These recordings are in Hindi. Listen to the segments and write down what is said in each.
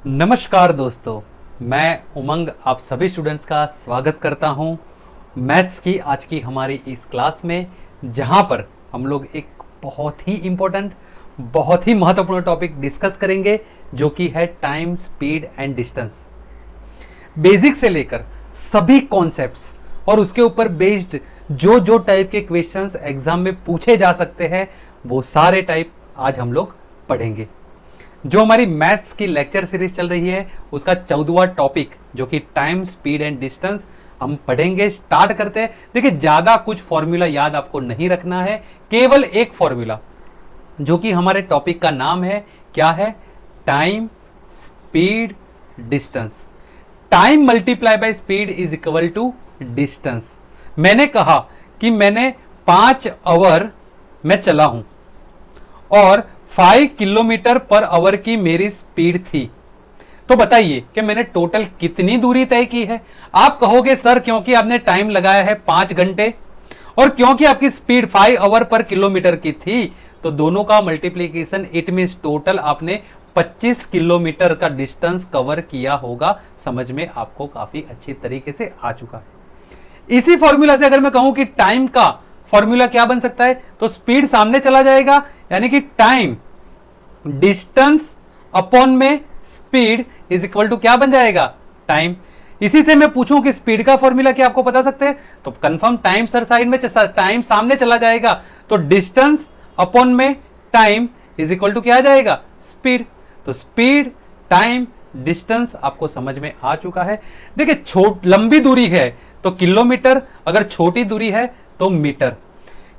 नमस्कार दोस्तों, मैं उमंग आप सभी स्टूडेंट्स का स्वागत करता हूं मैथ्स की आज की हमारी इस क्लास में, जहां पर हम लोग एक बहुत ही इम्पोर्टेंट, बहुत ही महत्वपूर्ण टॉपिक डिस्कस करेंगे जो कि है time, speed and distance. Basic से लेकर सभी कॉन्सेप्ट्स और उसके ऊपर बेस्ड जो जो टाइप के क्वेश्चंस एग्जाम में पूछे जा सकते हैं वो सारे टाइप आज हम लोग पढ़ेंगे। जो हमारी मैथ्स की लेक्चर सीरीज चल रही है उसका 14वां टॉपिक जो कि टाइम, स्पीड एंड डिस्टेंस हम पढ़ेंगे। स्टार्ट करते हैं। देखिए, ज्यादा कुछ फॉर्मूला याद आपको नहीं रखना है, केवल एक फॉर्मूला जो कि हमारे टॉपिक का नाम है। क्या है? Time, speed, distance. Time multiply by speed is equal to distance. मैंने कहा कि मैंने 5 आवर में चला हूं और 5 किलोमीटर पर आवर की मेरी स्पीड थी, तो बताइए कि मैंने टोटल कितनी दूरी तय की है। आप कहोगे सर क्योंकि आपने टाइम लगाया है 5 घंटे और क्योंकि आपकी स्पीड 5 आवर पर किलोमीटर की थी, तो दोनों का मल्टीप्लीकेशन इट मींस टोटल आपने 25 किलोमीटर का डिस्टेंस कवर किया होगा। समझ में आपको काफी अच्छी तरीके से आ चुका है। इसी फॉर्मूला से अगर मैं कहूं कि टाइम का फॉर्मूला क्या बन सकता है, तो स्पीड सामने चला जाएगा, यानी कि टाइम डिस्टेंस अपॉन में स्पीड इज इक्वल टू क्या बन जाएगा? टाइम। इसी से मैं पूछूं कि स्पीड का फॉर्मूला क्या आपको बता सकते हैं, तो कंफर्म टाइम सर साइड में, टाइम सामने चला जाएगा, तो डिस्टेंस अपॉन में टाइम इज इक्वल टू क्या आ जाएगा? स्पीड। तो स्पीड, टाइम, डिस्टेंस आपको समझ में आ चुका है। देखिए, लंबी दूरी है तो किलोमीटर, अगर छोटी दूरी है तो मीटर।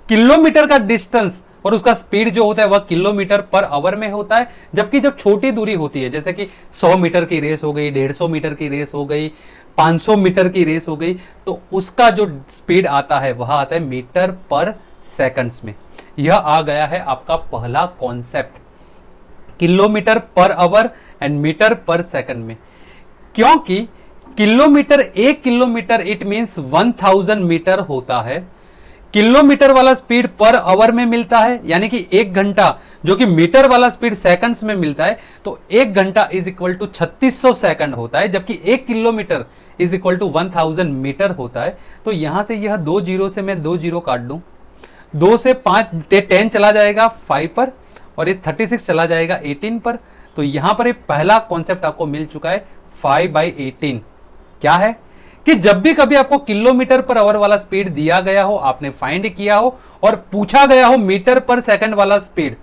किलोमीटर का डिस्टेंस और उसका स्पीड जो होता है वह किलोमीटर पर आवर में होता है, जबकि जब छोटी दूरी होती है, जैसे कि 100 मीटर की रेस हो गई, 150 मीटर की रेस हो गई, 500 मीटर की रेस हो गई, तो उसका जो स्पीड आता है वह आता है मीटर पर सेकंड्स में। यह आ गया है आपका पहला concept, kilometre per hour and metre per second में। क्योंकि kilometre, 1 kilometre it means 1000 metre होता है। किलोमीटर वाला स्पीड पर आवर में मिलता है, यानी कि 1 घंटा, जो कि मीटर वाला स्पीड सेकंड्स में मिलता है, तो 1 घंटा इज इक्वल टू 3600 सेकंड होता है, जबकि 1 kilometre is equal to 1000 metre होता है। तो यहां से यह 2 जीरो से मैं 2 जीरो काट दूं, 2 से 5 10 चला जाएगा 5 पर, और ये 36 चला जाएगा 18 पर। तो यहां पर एक पहला कॉन्सेप्ट आपको मिल चुका है, 5/18। क्या है कि जब भी कभी आपको किलोमीटर पर आवर वाला स्पीड दिया गया हो, आपने फाइंड किया हो और पूछा गया हो मीटर पर सेकंड वाला स्पीड,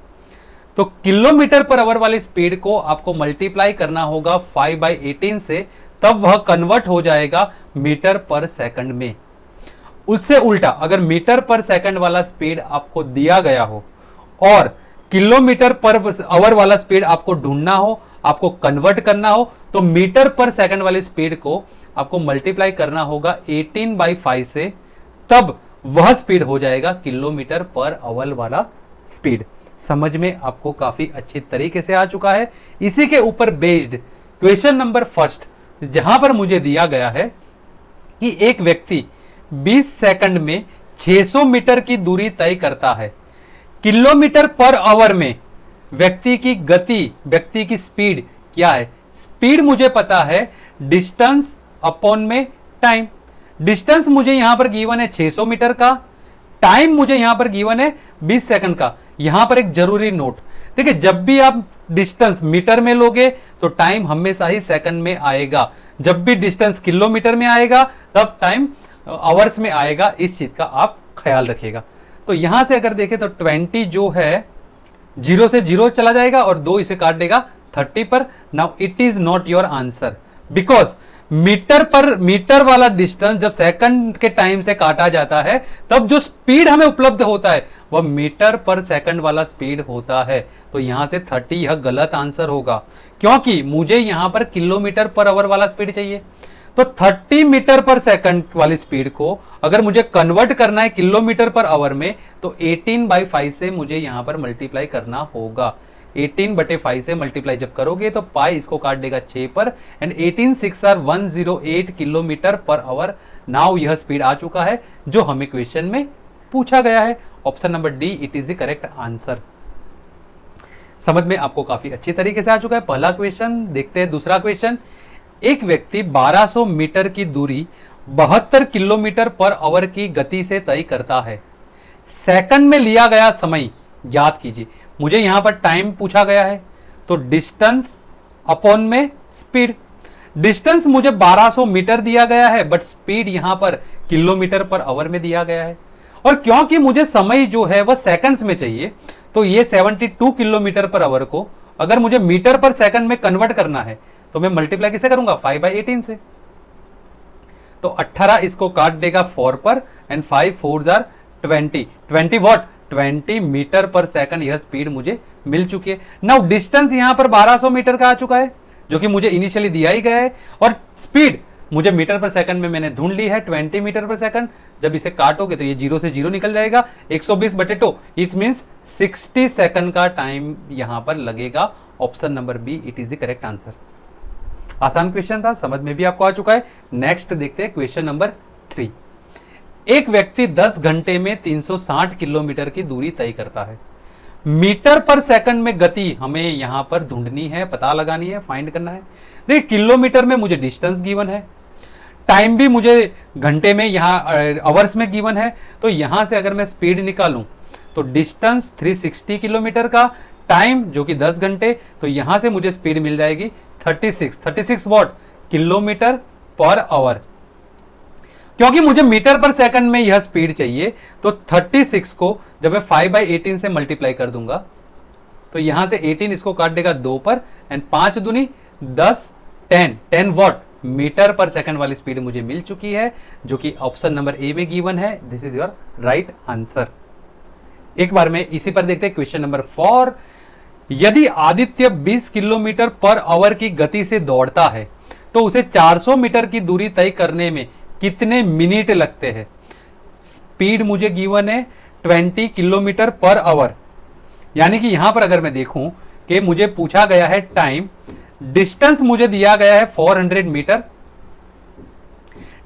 तो किलोमीटर पर आवर वाली स्पीड को आपको मल्टीप्लाई करना होगा 5/18 से, तब वह कन्वर्ट हो जाएगा मीटर पर सेकंड में। उससे उल्टा, अगर मीटर पर सेकंड वाला स्पीड आपको दिया गया हो और किलोमीटर पर आवर वाला स्पीड आपको ढूंढना हो, आपको कन्वर्ट करना हो, तो मीटर पर सेकंड वाली स्पीड को आपको मल्टीप्लाई करना होगा 18/5 से, तब वह स्पीड हो जाएगा किलोमीटर पर आवर वाला स्पीड। समझ में आपको काफी अच्छी तरीके से आ चुका है। इसी के ऊपर बेस्ड क्वेश्चन नंबर फर्स्ट, जहां पर मुझे दिया गया है कि एक व्यक्ति 20 सेकंड में 600 मीटर की दूरी तय करता है। किलोमीटर पर आवर में व्यक्ति की गति, व्यक्ति की स्पीड क्या है? स्पीड मुझे पता है, डिस्टेंस अपॉन में टाइम। डिस्टेंस मुझे यहां पर गिवन है 600 मीटर का, टाइम मुझे यहां पर गिवन है 20 सेकंड का। यहां पर एक जरूरी नोट, देखिए, जब भी आप डिस्टेंस मीटर में लोगे तो टाइम हमेशा ही सेकंड में आएगा, जब भी डिस्टेंस किलोमीटर में आएगा तब टाइम आवर्स में आएगा। इस चीज का आप ख्याल रखिएगा। तो यहां से अगर देखें तो 20 जो है 0 से 0 चला जाएगा और 2 इसे काट देगा 30 पर। Now it is not your answer, because metre वाला डिस्टेंस जब सेकंड के टाइम से काटा जाता है, तब जो स्पीड हमें उपलब्ध होता है वह मीटर पर सेकंड वाला स्पीड होता है। तो यहां से 30 यह गलत आंसर होगा, क्योंकि मुझे यहां पर किलोमीटर पर आवर वाला स्पीड चाहिए। तो 30 मीटर पर सेकंड वाली स्पीड को अगर मुझे कन्वर्ट करना है किलोमीटर पर आवर में, तो 18/5 से मुझे यहां पर मल्टीप्लाई करना होगा। 18/5 से मल्टीप्लाई जब करोगे तो पाई इसको काट देगा 6 पर, and 18 6 are 108 kilometre per hour. Now यह स्पीड आ चुका है जो हमें क्वेश्चन में पूछा गया है। Option number D, it is the correct answer. समझ में आपको काफी अच्छी तरीके से आ चुका है पहला क्वेश्चन। देखते हैं दूसरा क्वेश्चन। एक व्यक्ति 1200 मीटर की दूरी 72 किलोमीटर पर आवर की गति से तय करता है। सेकंड में लिया गया समय ज्ञात कीजिए। मुझे यहां पर टाइम पूछा गया है, तो डिस्टेंस अपॉन में स्पीड। डिस्टेंस मुझे 1200 मीटर दिया गया है, बट स्पीड यहां पर किलोमीटर पर आवर में दिया गया है। और क्योंकि मुझे समय जो है वह सेकंड्स में चाहिए, तो ये 72 किलोमीटर पर आवर को अगर मुझे मीटर पर सेकंड में कन्वर्ट करना है तो मैं मल्टीप्लाई किसे करूंगा, 5/18 से। तो 18 इसको काट देगा 4 पर, and 5 4 jar 20। 20 what, 20 metre per second यह स्पीड मुझे मिल चुकी है। नाउ डिस्टेंस यहां पर 1200 मीटर का आ चुका है, जो कि मुझे इनिशियली दिया ही गया है, और स्पीड मुझे मीटर पर सेकंड में मैंने ढूंढ ली है 20 मीटर पर सेकंड। जब इसे काटोगे तो ये 0 से 0 निकल जाएगा, 120/2, इट मींस 60 सेकंड का टाइम यहां पर लगेगा। Option number B it is the correct answer. आसान क्वेश्चन था, समझ में भी आपको आ चुका है। नेक्स्ट देखते हैं क्वेश्चन नंबर 3। एक व्यक्ति 10 घंटे में 360 किलोमीटर की दूरी तय करता है। मीटर पर सेकंड में गति हमें यहां पर ढूंढनी है, पता लगानी है, फाइंड करना है। देखिए किलोमीटर में मुझे डिस्टेंस गिवन है, टाइम भी मुझे घंटे में यहां आवर्स में गिवन है। तो यहां से अगर मैं स्पीड निकालूं तो डिस्टेंस 360 किलोमीटर का, टाइम जो कि 10 घंटे, तो यहां से मुझे स्पीड मिल जाएगी 36 वॉट किलोमीटर पर आवर। क्योंकि मुझे मीटर पर सेकंड में यह स्पीड चाहिए, तो 36 को जब मैं 5/18 से मल्टीप्लाई कर दूंगा तो यहां से 18 इसको काट देगा 2 पर, एंड 5 दूनी 10, 10 वॉट मीटर पर सेकंड वाली स्पीड मुझे मिल चुकी है, जो कि ऑप्शन नंबर ए में गिवन है। This is your right answer. एक बार में इसी पर देखते हैं क्वेश्चन नंबर 4। यदि आदित्य 20 किलोमीटर पर आवर की गति से दौड़ता है तो उसे 400 मीटर की दूरी तय करने में कितने मिनट लगते हैं। स्पीड मुझे गिवन है 20 किलोमीटर पर आवर, यानी कि यहां पर अगर मैं देखूं कि मुझे पूछा गया है टाइम, डिस्टेंस मुझे दिया गया है 400 metre,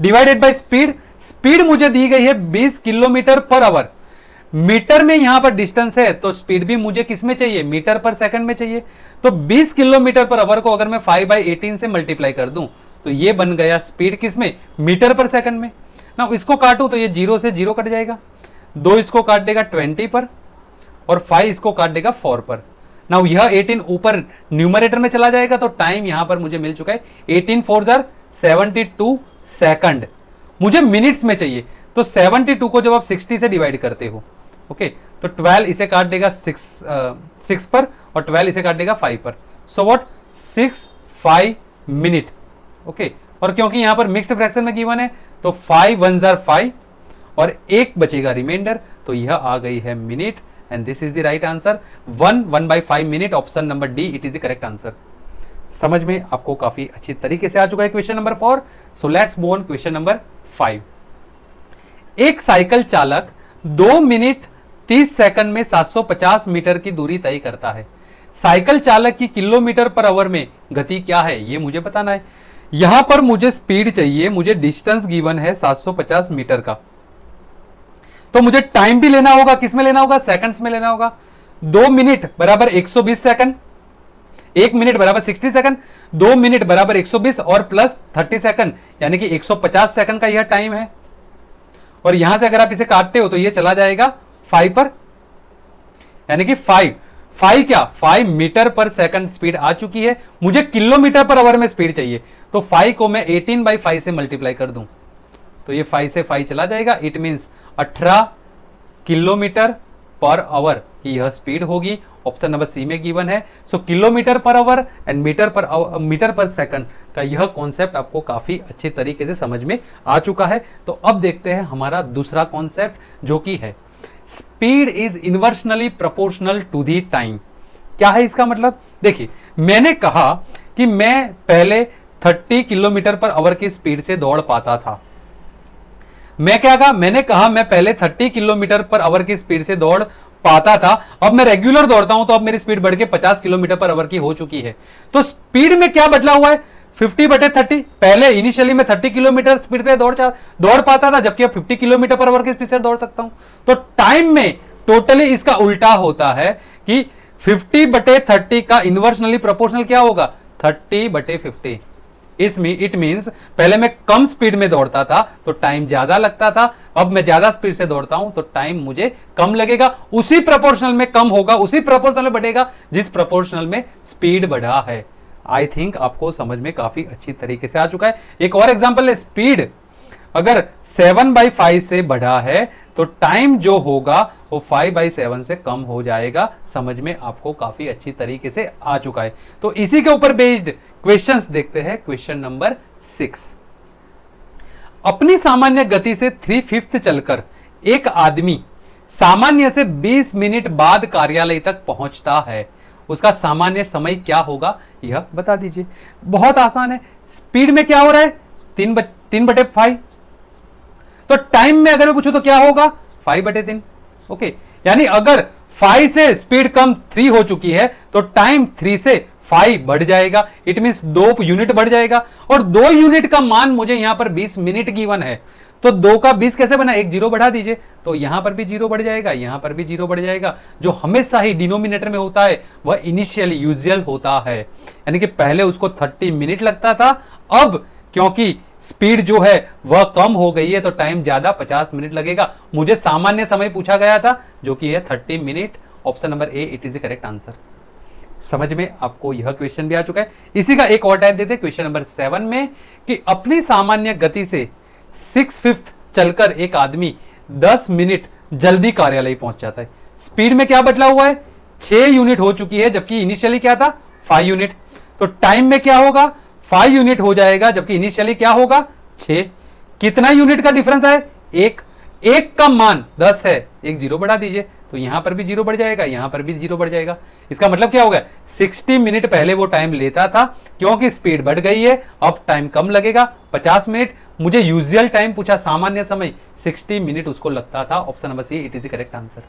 divided by speed. Speed मुझे दी गई है 20 किलोमीटर पर आवर। मीटर में यहां पर डिस्टेंस है, तो स्पीड भी मुझे किस में चाहिए, मीटर पर सेकंड में चाहिए। तो 20 किलोमीटर पर आवर को अगर मैं 5/18 से मल्टीप्लाई कर दूं तो ये बन गया स्पीड किस में, मीटर पर सेकंड में ना। इसको काटूं तो ये 0 से 0 कट जाएगा, 2 इसको काट देगा 20 पर, और 5 इसको काट देगा 4 पर। ना यह 18 ऊपर न्यूमरेटर में चला जाएगा, तो टाइम यहां पर मुझे मिल चुका है 18 4 जार 72 सेकंड। मुझे मिनट्स में चाहिए, तो 72 को जब आप 60 से डिवाइड करते हो, ओके, तो 12 इसे काट देगा 6 पर, और 12 इसे काट देगा 5 पर। So what 5 minute, okay. और क्योंकि यहां पर मिक्स्ड फ्रैक्शन में गिवन है, तो 5 1 जार 5 और 1 बचेगा रिमाइंडर, तो यह आ गई है minute, and this is the right answer. 1/5 minute, option number D it is the correct answer. समझ में आपको काफी अच्छी तरीके से आ चुका है question number 4। So let's move on question number 5। एक साइकिल चालक 2 मिनट 30 सेकंड में 750 मीटर की दूरी तय करता है। साइकिल चालक की किलोमीटर पर आवर में गति क्या है, ये मुझे बताना है। यहां पर मुझे स्पीड चाहिए, मुझे डिस्टेंस गिवन है 750 मीटर का, तो मुझे टाइम भी लेना होगा, किस में लेना होगा, सेकंड्स में लेना होगा। 2 मिनट बराबर 120 सेकंड, 1 मिनट बराबर 60 सेकंड, 2 मिनट बराबर 120 और प्लस 30 सेकंड, यानी कि 150 सेकंड का यह टाइम है। और यहां से अगर आप इसे काटते हो तो यह चला जाएगा 5 पर, यानी कि 5 क्या, 5 मीटर पर सेकंड स्पीड आ चुकी है। मुझे किलोमीटर पर आवर में स्पीड चाहिए, तो 5 को मैं 18/5 से मल्टीप्लाई कर दूं तो ये 5 से 5 चला जाएगा, it means 18 kilometre per hour की यह स्पीड होगी। ऑप्शन नंबर सी में गिवन है। So kilometre per hour and metre per second का यह कॉन्सेप्ट आपको काफी अच्छे तरीके से समझ में आ चुका है। तो अब देखते हैं हमारा दूसरा कॉन्सेप्ट, जो कि है speed is inversely proportional to the time. क्या है इसका मतलब, देखिए मैंने कहा कि मैं पहले 30 किलोमीटर पर आवर की स्पीड से दौड़ पाता था। मैं क्या कहा, मैंने कहा मैं पहले 30 किलोमीटर पर आवर की स्पीड से दौड़ पाता था, अब मैं रेगुलर दौड़ता हूं तो अब मेरी स्पीड बढ़ के 50 किलोमीटर पर आवर की हो चुकी है। तो स्पीड में क्या बदला हुआ है, 50/30। पहले इनिशियली मैं 30 किलोमीटर स्पीड पे दौड़ पाता था, जबकि अब 50 किलोमीटर पर आवर की स्पीड से दौड़ सकता हूं। तो टाइम में टोटली इसका उल्टा होता है कि 50/30 का इन्वर्सनली प्रोपोर्शनल क्या होगा? 30/50। इट मींस पहले मैं कम स्पीड में दौड़ता था तो टाइम ज्यादा लगता था, अब मैं ज्यादा स्पीड से दौड़ता हूं तो टाइम मुझे कम लगेगा, उसी प्रोपोर्शनल में कम होगा, उसी प्रोपोर्शनल में बढ़ेगा जिस प्रोपोर्शनल में स्पीड बढ़ा है। आई थिंक आपको समझ में काफी अच्छी तरीके से आ चुका है। एक और एग्जांपल है, स्पीड अगर 7/5 से बढ़ा है तो टाइम जो होगा वो 5/7 से कम हो जाएगा। समझ में आपको काफी अच्छी तरीके से आ चुका है। तो इसी के ऊपर बेस्ड क्वेश्चंस देखते हैं। क्वेश्चन नंबर 6, अपनी सामान्य गति से 3/5 चलकर एक आदमी सामान्य से 20 मिनट बाद कार्यालय तक पहुंचता है, उसका सामान्य समय क्या होगा यह बता दीजिए। बहुत आसान है, स्पीड में क्या हो रहा है? 3/5, तो टाइम में अगर मैं पूछूं तो क्या होगा? 5/3। ओके, यानी अगर 5 से स्पीड कम 3 हो चुकी है तो टाइम 3 से 5 बढ़ जाएगा। इट मींस 2 यूनिट बढ़ जाएगा, और 2 यूनिट का मान मुझे यहां पर 20 मिनट गिवन है, तो 2 का 20 कैसे बना? एक जीरो बढ़ा दीजिए, तो यहां पर भी जीरो बढ़ जाएगा, यहां पर भी जीरो बढ़ जाएगा। जो हमेशा ही डिनोमिनेटर में होता है वह इनिशियल यूजुअल होता है, यानी कि पहले उसको 30 मिनट लगता था, अब क्योंकि स्पीड जो है वह कम हो गई है तो टाइम ज्यादा 50 मिनट लगेगा। मुझे सामान्य समय पूछा गया था जो कि है 30 minute. Option number A, it is the correct answer. समझ में आपको यह क्वेश्चन भी आ चुका है। इसी का एक और टाइप देते हैं क्वेश्चन नंबर 7 में, कि अपनी सामान्य गति से 6/5 चलकर एक आदमी 10 मिनट जल्दी कार्यालय पहुंच जाता है। स्पीड में क्या बदला हुआ है? 6 यूनिट हो चुकी है, जबकि इनिशियली क्या था? 5 यूनिट। तो टाइम में क्या होगा? 5 यूनिट हो जाएगा, जबकि इनिशियली क्या होगा? 6। कितना यूनिट का डिफरेंस है? एक का मान 10 है, एक जीरो बढ़ा दीजिए, तो यहां पर भी जीरो बढ़ जाएगा, यहां पर भी जीरो बढ़ जाएगा। इसका मतलब क्या होगा? 60 मिनट पहले वो टाइम लेता था, क्योंकि स्पीड बढ़ गई है अब टाइम कम लगेगा, 50 मिनट। मुझे यूजुअल टाइम पूछा, सामान्य समय 60 मिनट उसको लगता था। Option number C, it is the correct answer.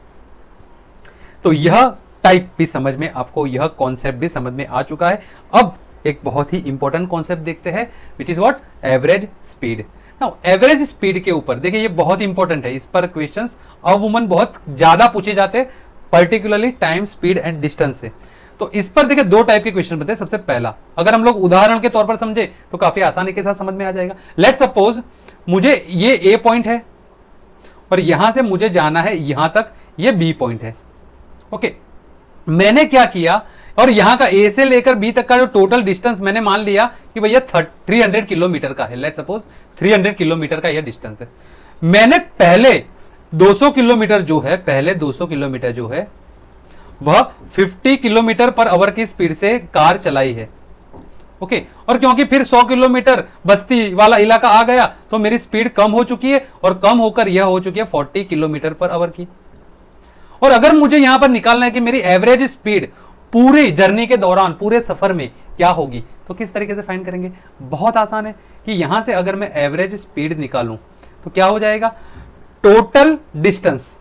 तो यह टाइप भी समझ में, आपको यह कॉन्सेप्ट भी समझ में आ चुका है। अब एक बहुत ही इंपॉर्टेंट कॉन्सेप्ट देखते हैं, which is what? Average speed. Now average speed के ऊपर देखिए, ये बहुत इंपॉर्टेंट है, इस पर क्वेश्चंस अमूमन बहुत ज्यादा पूछे जाते हैं, particularly time, speed and distance से। तो इस पर देखिए 2 टाइप के क्वेश्चन बनते हैं। सबसे पहला, अगर हम लोग उदाहरण के तौर पर समझे तो काफी आसानी के साथ समझ में आ जाएगा। लेट सपोज मुझे ये ए पॉइंट है और यहां से मुझे जाना है यहां तक, ये बी पॉइंट है। ओके, मैंने क्या किया, और यहां का ए से लेकर बी तक का जो टोटल डिस्टेंस मैंने मान लिया कि भैया 300 किलोमीटर का है। लेट सपोज 300 किलोमीटर का यह डिस्टेंस है। मैंने पहले 200 किलोमीटर जो है, पहले 200 किलोमीटर जो है वह 50 किलोमीटर पर आवर की स्पीड से कार चलाई है। ओके, और क्योंकि फिर 100 किलोमीटर बस्ती वाला इलाका आ गया तो मेरी स्पीड कम हो चुकी है, और कम होकर यह हो चुकी है 40 किलोमीटर पर आवर की। और अगर मुझे यहां पर निकालना है कि मेरी एवरेज स्पीड पूरी जर्नी के दौरान, पूरे सफर में क्या होगी, तो किस तरीके से फाइंड करेंगे? बहुत आसान है कि यहां से अगर मैं एवरेज स्पीड निकालूं तो क्या हो जाएगा? टोटल डिस्टेंस,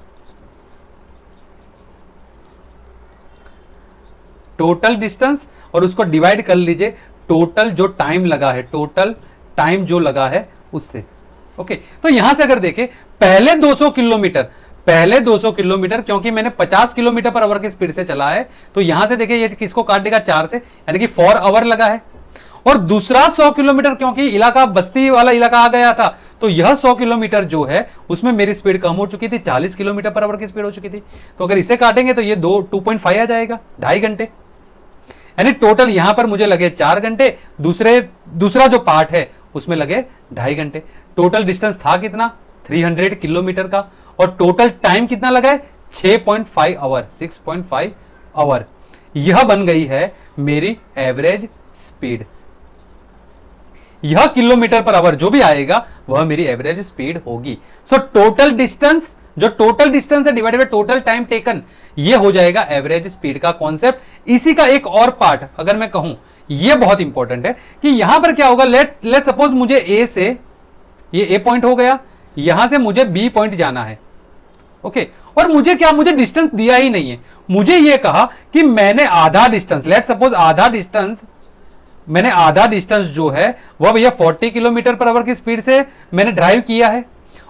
टोटल डिस्टेंस, और उसको डिवाइड कर लीजिए टोटल जो टाइम लगा है, टोटल टाइम जो लगा है उससे। ओके, तो यहां से अगर देखें, पहले 200 किलोमीटर क्योंकि मैंने 50 किलोमीटर पर आवर की स्पीड से चला है, तो यहां से देखिए ये किसको काट देगा? 4 से, यानी कि 4 आवर लगा है। और दूसरा 100 किलोमीटर क्योंकि इलाका बस्ती वाला इलाका आ गया था, तो यह 100 किलोमीटर जो है उसमें मेरी स्पीड कम हो चुकी थी, 40 किलोमीटर पर आवर की स्पीड हो चुकी थी। तो अगर इसे काटेंगे तो ये 2.5 आ जाएगा, 2.5 घंटे। यानी टोटल यहां पर मुझे लगे 4 घंटे, दूसरा जो पार्ट है उसमें लगे 2.5 घंटे। टोटल डिस्टेंस था कितना? 300 किलोमीटर का, और टोटल टाइम कितना लगा है? 6.5 आवर, 6.5 आवर। यह बन गई है मेरी एवरेज स्पीड। यह किलोमीटर पर आवर जो भी आएगा वह मेरी एवरेज स्पीड होगी। सो टोटल डिस्टेंस, जो टोटल डिस्टेंस है divided by total time taken, यह हो जाएगा एवरेज स्पीड का कॉन्सेप्ट। इसी का एक और पार्ट अगर मैं कहूं, यह बहुत इंपॉर्टेंट है कि यहां पर क्या होगा। लेट सपोज मुझे ए से, ये ए पॉइंट हो गया, यहां से मुझे बी पॉइंट जाना है। ओके, और मुझे क्या, मुझे डिस्टेंस दिया ही नहीं है। मुझे यह कहा कि मैंने आधा डिस्टेंस, लेट सपोज आधा डिस्टेंस जो है वह भैया 40 किलोमीटर पर आवर की स्पीड से मैंने ड्राइव किया है,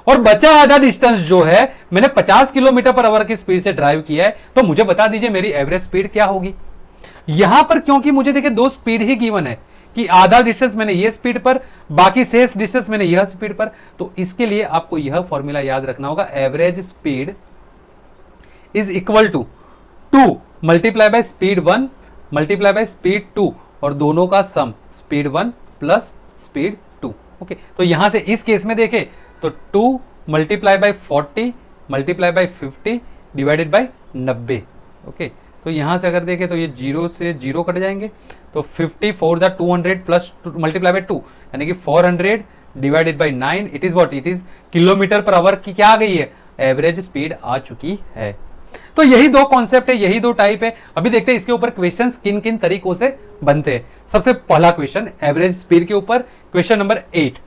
और बचा आधा डिस्टेंस जो है मैंने 50 किलोमीटर पर आवर की स्पीड से ड्राइव किया है, तो मुझे बता दीजिए मेरी एवरेज स्पीड क्या होगी। यहां पर क्योंकि मुझे देखिए दो स्पीड ही गिवन है कि आधा डिस्टेंस मैंने ये स्पीड पर, बाकी शेष डिस्टेंस मैंने यह स्पीड पर, तो इसके लिए आपको यह फॉर्मूला याद रखना होगा, average speed is equal to 2 multiply by speed 1 multiply by speed 2 और दोनों का sum speed 1 plus speed 2। Okay, तो यहां से इस केस में देखें तो 2 multiply by 40 multiply by 50 divided by 90। Okay, तो यहां से अगर देखें तो ये 0 से 0 कट जाएंगे, तो 50 4 द 200 प्लस मल्टीप्लाई बाय 2 यानी कि 400 divided by 9, it is what, it is kilometre per hour की क्या आ गई है, एवरेज स्पीड आ चुकी है। तो यही दो कॉन्सेप्ट है, यही दो टाइप है। अभी देखते हैं इसके ऊपर क्वेश्चंस किन किन तरीकों से बनते हैं। सबसे पहला क्वेश्चन एवरेज स्पीड के ऊपर, क्वेश्चन नंबर 8।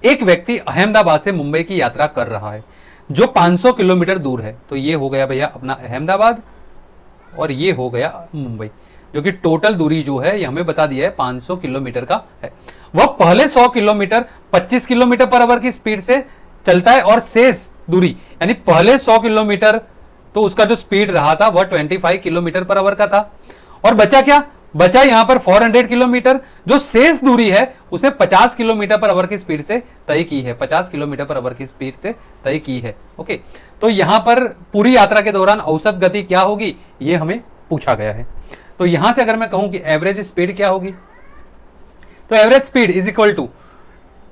एक व्यक्ति अहमदाबाद से मुंबई की यात्रा कर रहा है जो 500 किलोमीटर दूर है। तो ये हो गया भैया अपना अहमदाबाद और ये हो गया मुंबई, जो कि टोटल दूरी जो है ये हमें बता दिया है 500 किलोमीटर का है। वह पहले 100 किलोमीटर 25 किलोमीटर पर आवर की स्पीड से चलता है और शेष दूरी यानी पहले 100 किलोमीटर तो उसका जो स्पीड रहा था वह 25 किलोमीटर पर आवर का था। और बचा क्या, बचा यहां पर 400 किलोमीटर, जो शेष दूरी है उसने 50 किलोमीटर पर आवर की स्पीड से तय की है, 50 किलोमीटर पर आवर की स्पीड से तय की है। ओके, तो यहां पर पूरी यात्रा के दौरान औसत गति क्या होगी ये हमें पूछा गया है। तो यहां से अगर मैं कहूं कि एवरेज स्पीड क्या होगी, तो average speed is equal to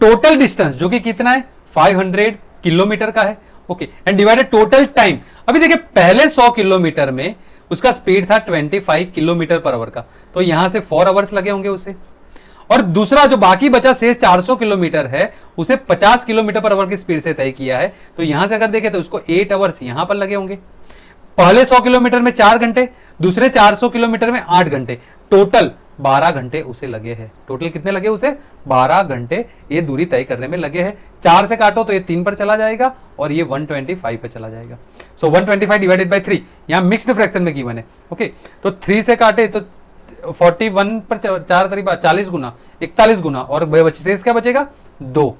total distance जो कि कितना है 500 किलोमीटर का है। Okay, and divided total time. अभी देखिए पहले 100 किलोमीटर में उसका स्पीड था 25 किलोमीटर पर आवर का, तो यहां से 4 आवर्स लगे होंगे उसे। और दूसरा जो बाकी बचा शेष 400 किलोमीटर है उसे 50 किलोमीटर पर आवर की स्पीड से तय किया है, तो यहां से अगर देखें तो उसको 8 आवर्स यहां पर लगे होंगे। पहले 100 किलोमीटर में 4 घंटे, दूसरे 400 किलोमीटर में 8 घंटे, टोटल 12 घंटे उसे लगे हैं। टोटल कितने लगे उसे, 12 घंटे ये दूरी तय करने में लगे हैं। 4 से काटो तो ये 3 पर चला जाएगा और ये 125 पर चला जाएगा। सो 125 डिवाइडेड बाय 3, यहाँ मिक्स्ड फ्रैक्शन में गिवन है। ओके, तो 3 से काटे तो 41 पर 4 तरीका 40 गुना 41 गुना और शेष क्या बचेगा 2।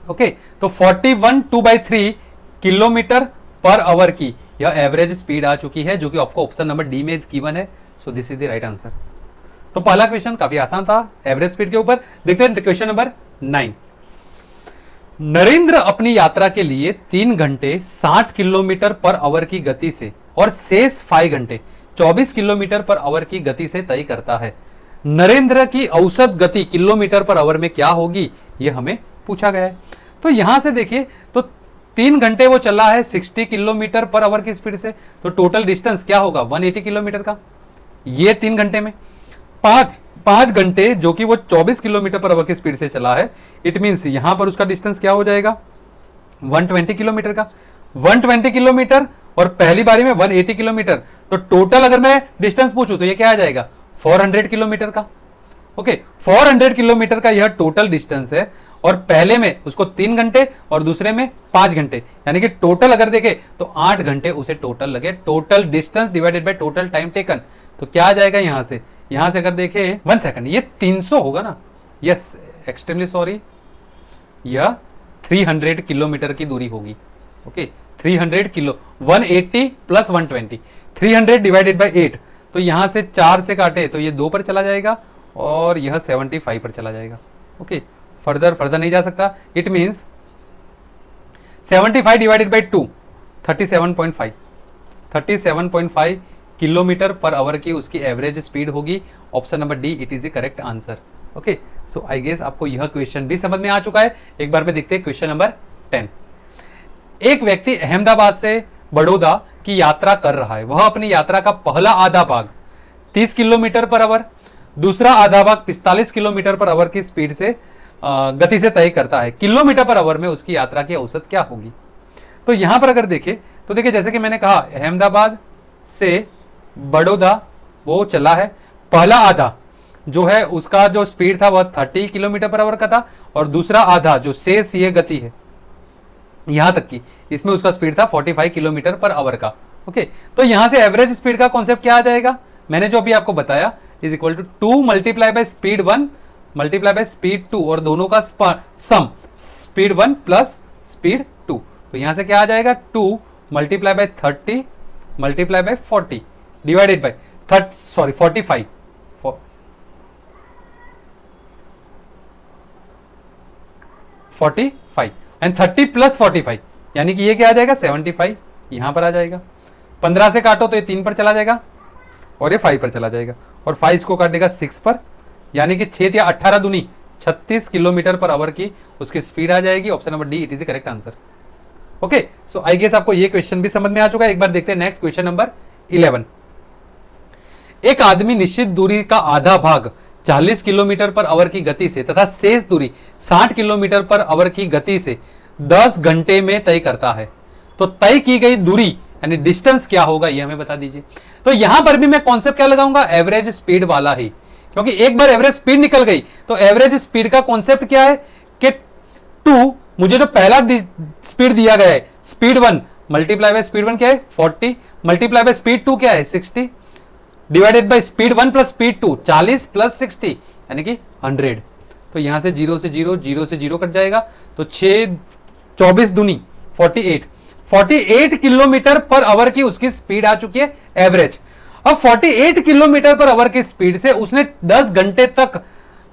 ओके, तो 41 2/3 किलोमीटर पर आवर की यह एवरेज स्पीड आ चुकी है, जो कि आपको ऑप्शन नंबर डी में गिवन है। So this is the right answer. तो पहला क्वेश्चन काफी आसान था एवरेज स्पीड के ऊपर। देखते हैं क्वेश्चन नंबर 9। नरेंद्र अपनी यात्रा के लिए 3 घंटे 60 किलोमीटर पर आवर की गति से और शेष 5 घंटे 24 किलोमीटर पर आवर की गति से तय करता है। नरेंद्र की औसत गति किलोमीटर पर आवर में क्या होगी ये हमें पूछा गया है। तो यहां से देखिए तो 3 घंटे वो चला है 60 किलोमीटर पर आवर की स्पीड से, तो टोटल डिस्टेंस क्या होगा 180 किलोमीटर का, ये 3 घंटे में। 5 घंटे जो कि वो 24 किलोमीटर पर आवर की स्पीड से चला है, इट मींस यहां पर उसका डिस्टेंस क्या हो जाएगा 120 किलोमीटर का। 120 किलोमीटर और पहली बारी में 180 किलोमीटर, तो टोटल अगर मैं डिस्टेंस पूछूं तो ये क्या आ जाएगा 400 किलोमीटर का। ओके, 400 किलोमीटर का यह टोटल डिस्टेंस है और पहले में उसको 3 घंटे और दूसरे में 5 घंटे, यानी कि टोटल अगर देखें तो 8 घंटे उसे टोटल लगे। Total distance divided by total time taken, तो क्या आ जाएगा यहां से अगर देखें 1 सेकंड, ये 300 होगा ना, यस एक्सट्रीमली सॉरी, यह 300 किलोमीटर की दूरी होगी। Okay, 300 kilo 180 plus 120, 300 divided by 8, तो यहां से 4 से काटे तो ये 2 पर चला जाएगा और यह 75 पर चला जाएगा। ओके, फर्दर नहीं जा सकता, it means 75 divided by 2 37.5 kilometre per hour की उसकी एवरेज स्पीड होगी। Option number D it is the correct answer. Okay, so I guess आपको यह क्वेश्चन भी समझ में आ चुका है। एक बार में देखते हैं क्वेश्चन नंबर 10। एक व्यक्ति अहमदाबाद से बड़ौदा की यात्रा कर रहा है। वह अपनी यात्रा का पहला आधा भाग 30 किलोमीटर पर आवर, दूसरा आधा भाग 45 किलोमीटर पर आवर की स्पीड से गति से तय करता है। किलोमीटर पर आवर में उसकी यात्रा की औसत क्या होगी। तो यहां पर अगर देखें तो देखिए जैसे कि मैंने कहा अहमदाबाद से बड़ौदा वो चला है, पहला आधा जो है उसका जो स्पीड था वह 30 किलोमीटर पर आवर का था और दूसरा आधा जो शेष ये गति है यहां तक की, इसमें उसका स्पीड था 45 किलोमीटर पर आवर का। ओके, तो यहां से एवरेज स्पीड का कॉन्सेप्ट क्या आ जाएगा, मैंने जो अभी आपको बताया, is equal to 2 multiply by speed 1 multiply by speed 2 और दोनों का सम स्पीड 1 प्लस स्पीड 2। तो यहां से क्या आ जाएगा 2 multiply bye 30 multiply by 40 divided by 45 45 and 30 plus 45 यानी कि ये क्या आ जाएगा 75, यहां पर आ जाएगा। 15 से काटो तो ये 3 पर चला जाएगा और ये 5 पर चला जाएगा, और 5 इसको काट देगा 6 पर, यानी कि 6 या 18 दूनी 36 किलोमीटर पर आवर की उसकी स्पीड आ जाएगी। Option number D it is the correct answer. Okay, so I guess आपको ये क्वेश्चन भी समझ में आ चुका है। एक बार देखते हैं नेक्स्ट क्वेश्चन नंबर 11। एक आदमी निश्चित दूरी का आधा भाग 40 किलोमीटर पर आवर की गति से तथा शेष दूरी 60 किलोमीटर पर आवर की गति से 10 घंटे में तय करता है, तो तय की गई दूरी यानी डिस्टेंस क्या होगा ये हमें बता दीजिए। तो यहां पर भी मैं कॉन्सेप्ट क्या लगाऊंगा, एवरेज स्पीड वाला ही, क्योंकि एक बार एवरेज स्पीड निकल गई तो एवरेज स्पीड का कॉन्सेप्ट क्या है कि 2 मुझे जो पहला स्पीड दिया गया है स्पीड 1 मल्टीप्लाई बाय स्पीड 1 क्या है 40 मल्टीप्लाई बाय स्पीड 2 क्या है 60 divided by speed 1 plus speed 2 40 plus 60 यानी कि 100। तो यहां से 0 से 0 0 से 0 कट जाएगा, तो 6 24 दूनी 48 किलोमीटर पर आवर की उसकी स्पीड आ चुकी है एवरेज। अब 48 किलोमीटर पर आवर की स्पीड से उसने 10 घंटे तक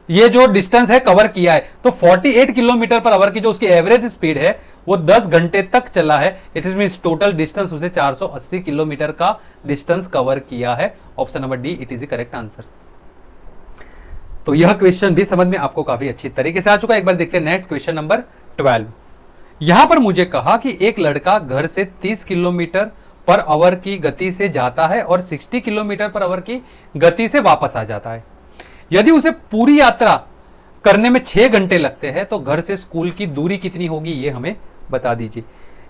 ये जो डिस्टेंस है कवर किया है, तो 48 किलोमीटर पर आवर की जो उसकी एवरेज स्पीड है वो 10 घंटे तक चला है। It is means total distance उसे 480 किलोमीटर का डिस्टेंस कवर किया है। Option number D it is the correct answer. तो यह क्वेश्चन भी समझ में आपको काफी अच्छी तरीके से आ चुका है। एक बार देखते हैं नेक्स्ट क्वेश्चन नंबर 12। यहां पर मुझे कहा कि एक लड़का घर से 30 किलोमीटर पर आवर की गति से जाता है और 60 किलोमीटर पर आवर की गति से वापस आ जाता है। यदि उसे पूरी यात्रा करने में 6 घंटे लगते हैं तो घर से स्कूल की दूरी कितनी होगी ये हमें बता दीजिए।